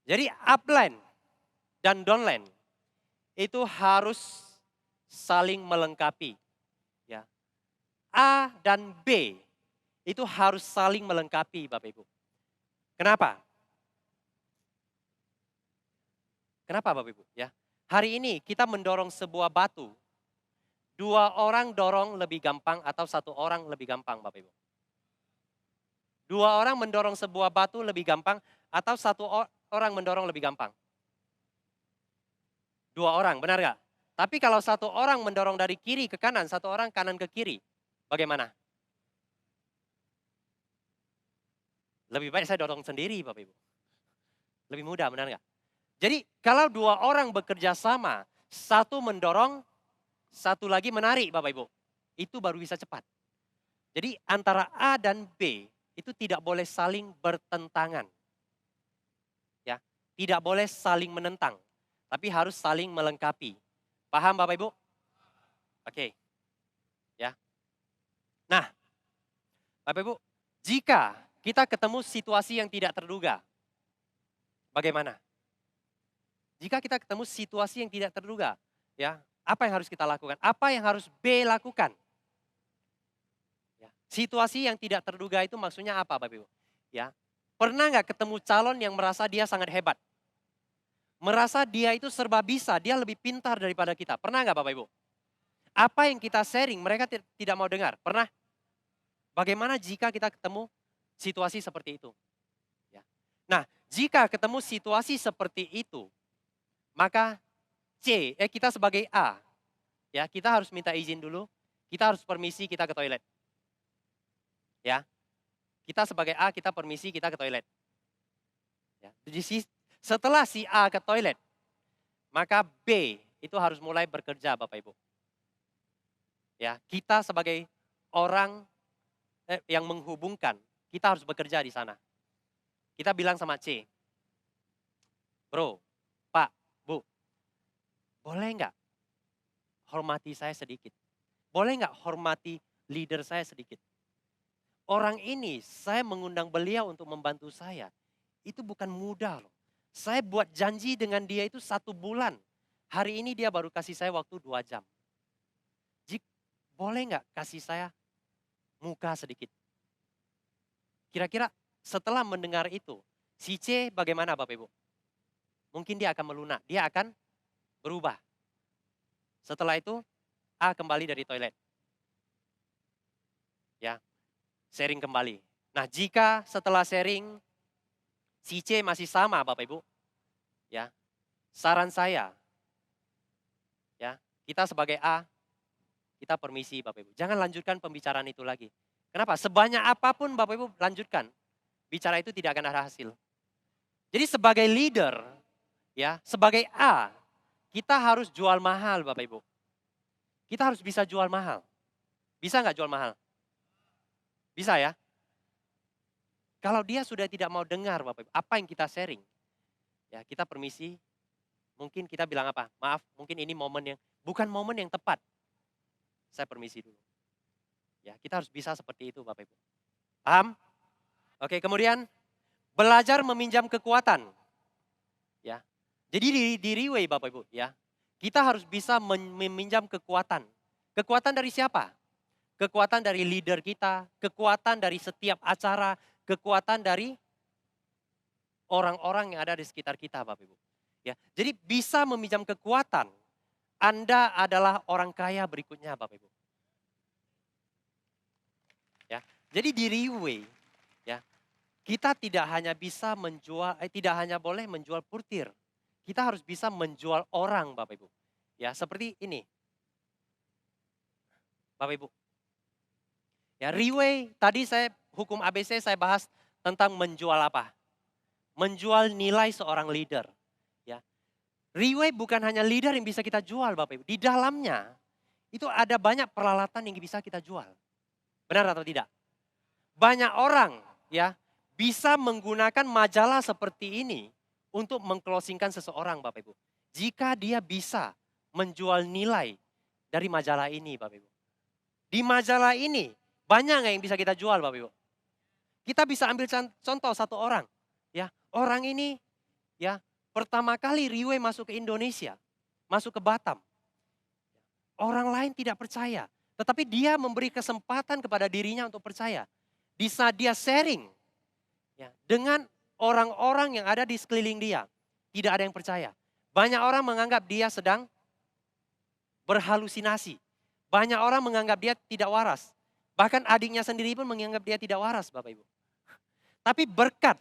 Jadi upline dan downline itu harus saling melengkapi. Ya. A dan B itu harus saling melengkapi Bapak Ibu. Kenapa? Kenapa Bapak Ibu? Ya. Hari ini kita mendorong sebuah batu. 2 orang dorong lebih gampang atau 1 orang lebih gampang Bapak Ibu? 2 orang mendorong sebuah batu lebih gampang atau 1 orang mendorong lebih gampang? 2 orang, benar gak? Tapi kalau 1 orang mendorong dari kiri ke kanan, 1 orang kanan ke kiri, bagaimana? Lebih baik saya dorong sendiri Bapak Ibu. Lebih mudah, benar gak? Jadi kalau 2 orang bekerja sama, 1 mendorong, 1 lagi menarik Bapak Ibu. Itu baru bisa cepat. Jadi antara A dan B itu tidak boleh saling bertentangan. Ya, tidak boleh saling menentang, tapi harus saling melengkapi. Paham Bapak Ibu? Oke. Ya. Nah, Bapak Ibu, jika kita ketemu situasi yang tidak terduga, bagaimana? Jika kita ketemu situasi yang tidak terduga, ya, apa yang harus kita lakukan? Apa yang harus B lakukan? Ya, situasi yang tidak terduga itu maksudnya apa Bapak Ibu? Ya, pernah nggak ketemu calon yang merasa dia sangat hebat? Merasa dia itu serba bisa, dia lebih pintar daripada kita. Pernah nggak Bapak Ibu? Apa yang kita sharing mereka tidak mau dengar. Pernah? Bagaimana jika kita ketemu situasi seperti itu? Ya. Nah, jika ketemu situasi seperti itu, maka kita sebagai A, ya kita harus minta izin dulu, kita harus permisi kita ke toilet. Ya, kita sebagai A kita permisi kita ke toilet. Ya. Jadi setelah si A ke toilet, maka B itu harus mulai bekerja Bapak Ibu. Ya, kita sebagai orang yang menghubungkan, kita harus bekerja di sana. Kita bilang sama C, bro, Pak, Bu, boleh nggak hormati saya sedikit? Boleh nggak hormati leader saya sedikit? Orang ini saya mengundang beliau untuk membantu saya. Itu bukan mudah loh. Saya buat janji dengan dia itu 1 bulan. Hari ini dia baru kasih saya waktu 2 jam. Boleh nggak kasih saya muka sedikit? Kira-kira setelah mendengar itu, si C bagaimana Bapak Ibu? Mungkin dia akan melunak, dia akan berubah. Setelah itu A kembali dari toilet. Ya, sharing kembali. Nah, jika setelah sharing si C masih sama Bapak Ibu, ya, saran saya, ya, kita sebagai A, kita permisi Bapak Ibu. Jangan lanjutkan pembicaraan itu lagi. Kenapa? Sebanyak apapun Bapak Ibu lanjutkan, bicara itu tidak akan ada hasil. Jadi sebagai leader, ya, sebagai A, kita harus jual mahal Bapak Ibu. Kita harus bisa jual mahal. Bisa nggak jual mahal? Bisa ya? Kalau dia sudah tidak mau dengar Bapak Ibu, apa yang kita sharing, ya kita permisi, mungkin kita bilang apa? Maaf, mungkin ini momen yang, bukan momen yang tepat. Saya permisi dulu. Ya, kita harus bisa seperti itu Bapak Ibu. Paham? Oke, kemudian belajar meminjam kekuatan. Ya. Jadi di Riway Bapak Ibu, ya. Kita harus bisa meminjam kekuatan. Kekuatan dari siapa? Kekuatan dari leader kita, kekuatan dari setiap acara, kekuatan dari orang-orang yang ada di sekitar kita Bapak Ibu. Ya, jadi bisa meminjam kekuatan. Anda adalah orang kaya berikutnya Bapak Ibu. Ya, jadi di Riway, ya, kita tidak hanya bisa menjual, tidak hanya boleh menjual portir. Kita harus bisa menjual orang Bapak Ibu. Ya, seperti ini. Bapak Ibu. Ya, Riway tadi saya hukum ABC saya bahas tentang menjual apa? Menjual nilai seorang leader. Ya. Riway bukan hanya leader yang bisa kita jual Bapak Ibu. Di dalamnya itu ada banyak peralatan yang bisa kita jual. Benar atau tidak? Banyak orang ya bisa menggunakan majalah seperti ini untuk mengclosingkan seseorang Bapak Ibu. Jika dia bisa menjual nilai dari majalah ini Bapak Ibu. Di majalah ini banyak nggak yang bisa kita jual Bapak Ibu? Kita bisa ambil contoh satu orang. Ya, orang ini ya pertama kali Riway masuk ke Indonesia, masuk ke Batam. Orang lain tidak percaya, tetapi dia memberi kesempatan kepada dirinya untuk percaya. Di saat dia sharing ya, dengan orang-orang yang ada di sekeliling dia, tidak ada yang percaya. Banyak orang menganggap dia sedang berhalusinasi. Banyak orang menganggap dia tidak waras. Bahkan adiknya sendiri pun menganggap dia tidak waras Bapak Ibu. Tapi berkat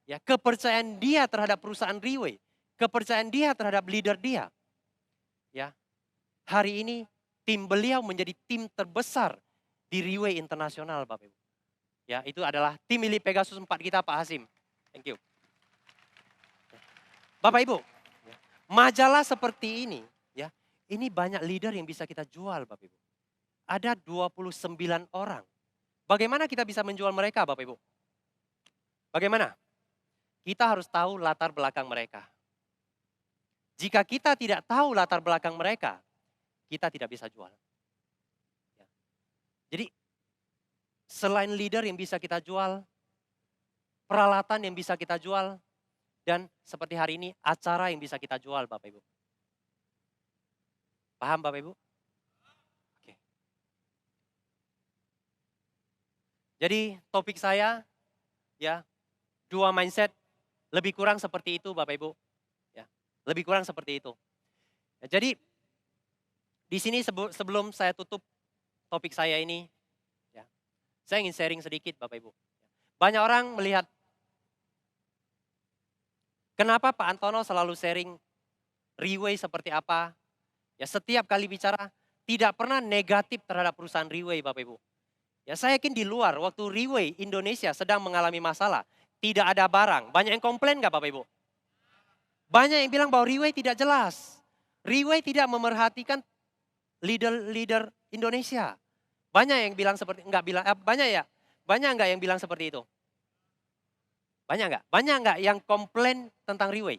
ya kepercayaan dia terhadap perusahaan Riway, kepercayaan dia terhadap leader dia. Ya. Hari ini tim beliau menjadi tim terbesar di Riway Internasional Bapak Ibu. Ya, itu adalah tim milik Pegasus 4 kita Pak Hasim. Thank you. Bapak Ibu, majalah seperti ini ya, ini banyak leader yang bisa kita jual Bapak Ibu. Ada 29 orang. Bagaimana kita bisa menjual mereka Bapak Ibu? Bagaimana? Kita harus tahu latar belakang mereka. Jika kita tidak tahu latar belakang mereka, kita tidak bisa jual. Ya. Jadi selain leader yang bisa kita jual, peralatan yang bisa kita jual, dan seperti hari ini acara yang bisa kita jual Bapak Ibu. Paham Bapak Ibu? Oke. Jadi topik saya ya 2 mindset lebih kurang seperti itu Bapak Ibu. Ya, lebih kurang seperti itu. Ya, jadi di sini sebelum saya tutup topik saya ini, ya, saya ingin sharing sedikit Bapak Ibu. Banyak orang melihat, kenapa Pak Antono selalu sharing Riway seperti apa. Ya setiap kali bicara tidak pernah negatif terhadap perusahaan Riway Bapak Ibu. Ya saya yakin di luar waktu Riway Indonesia sedang mengalami masalah, tidak ada barang. Banyak yang komplain nggak Bapak Ibu? Banyak yang bilang bahwa Riway tidak jelas. Riway tidak memerhatikan leader-leader Indonesia. Banyak yang bilang seperti, enggak bilang, banyak ya? Banyak enggak yang bilang seperti itu? Banyak enggak? Banyak enggak yang komplain tentang Riway?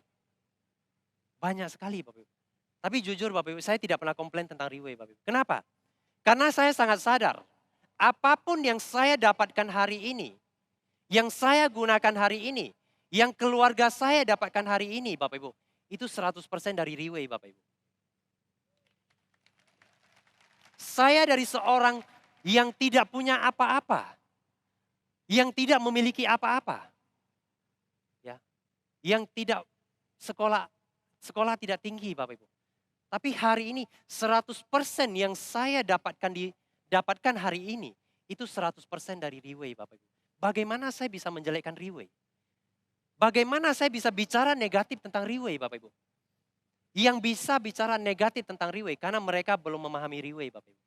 Banyak sekali Bapak Ibu. Tapi jujur Bapak Ibu, saya tidak pernah komplain tentang Riway Bapak Ibu. Kenapa? Karena saya sangat sadar, apapun yang saya dapatkan hari ini, yang saya gunakan hari ini, yang keluarga saya dapatkan hari ini Bapak Ibu, itu 100% dari Riway Bapak Ibu. Saya dari seorang yang tidak punya apa-apa. Yang tidak memiliki apa-apa. Ya. Yang tidak sekolah tidak tinggi Bapak Ibu. Tapi hari ini 100% yang saya dapatkan hari ini itu 100% dari Riway Bapak Ibu. Bagaimana saya bisa menjelekkan Riway? Bagaimana saya bisa bicara negatif tentang Riway Bapak Ibu? Yang bisa bicara negatif tentang Riway karena mereka belum memahami Riway Bapak Ibu.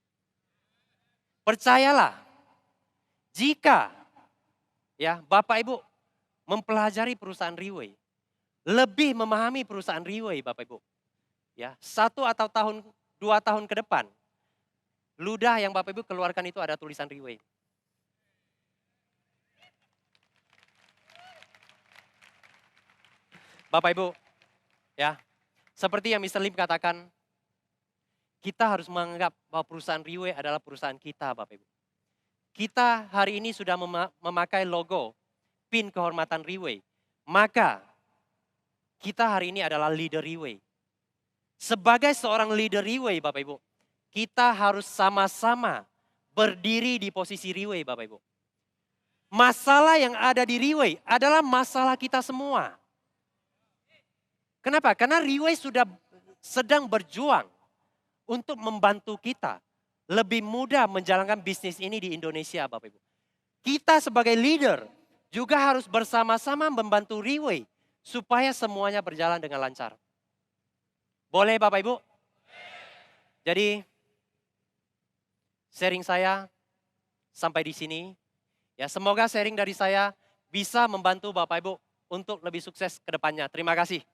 Percayalah, jika ya Bapak Ibu mempelajari perusahaan Riway, lebih memahami perusahaan Riway Bapak Ibu. Ya, 1 atau 2 tahun ke depan, ludah yang Bapak Ibu keluarkan itu ada tulisan Riway. Bapak Ibu, ya, seperti yang Mr. Lim katakan, kita harus menganggap bahwa perusahaan Riway adalah perusahaan kita Bapak Ibu. Kita hari ini sudah memakai logo PIN kehormatan Riway. Maka kita hari ini adalah leader Riway. Sebagai seorang leader Riway Bapak Ibu, kita harus sama-sama berdiri di posisi Riway Bapak Ibu. Masalah yang ada di Riway adalah masalah kita semua. Kenapa? Karena Riway sudah sedang berjuang untuk membantu kita lebih mudah menjalankan bisnis ini di Indonesia Bapak Ibu. Kita sebagai leader juga harus bersama-sama membantu Riway supaya semuanya berjalan dengan lancar. Boleh Bapak Ibu? Jadi sharing saya sampai di sini. Ya, semoga sharing dari saya bisa membantu Bapak Ibu untuk lebih sukses ke depannya. Terima kasih.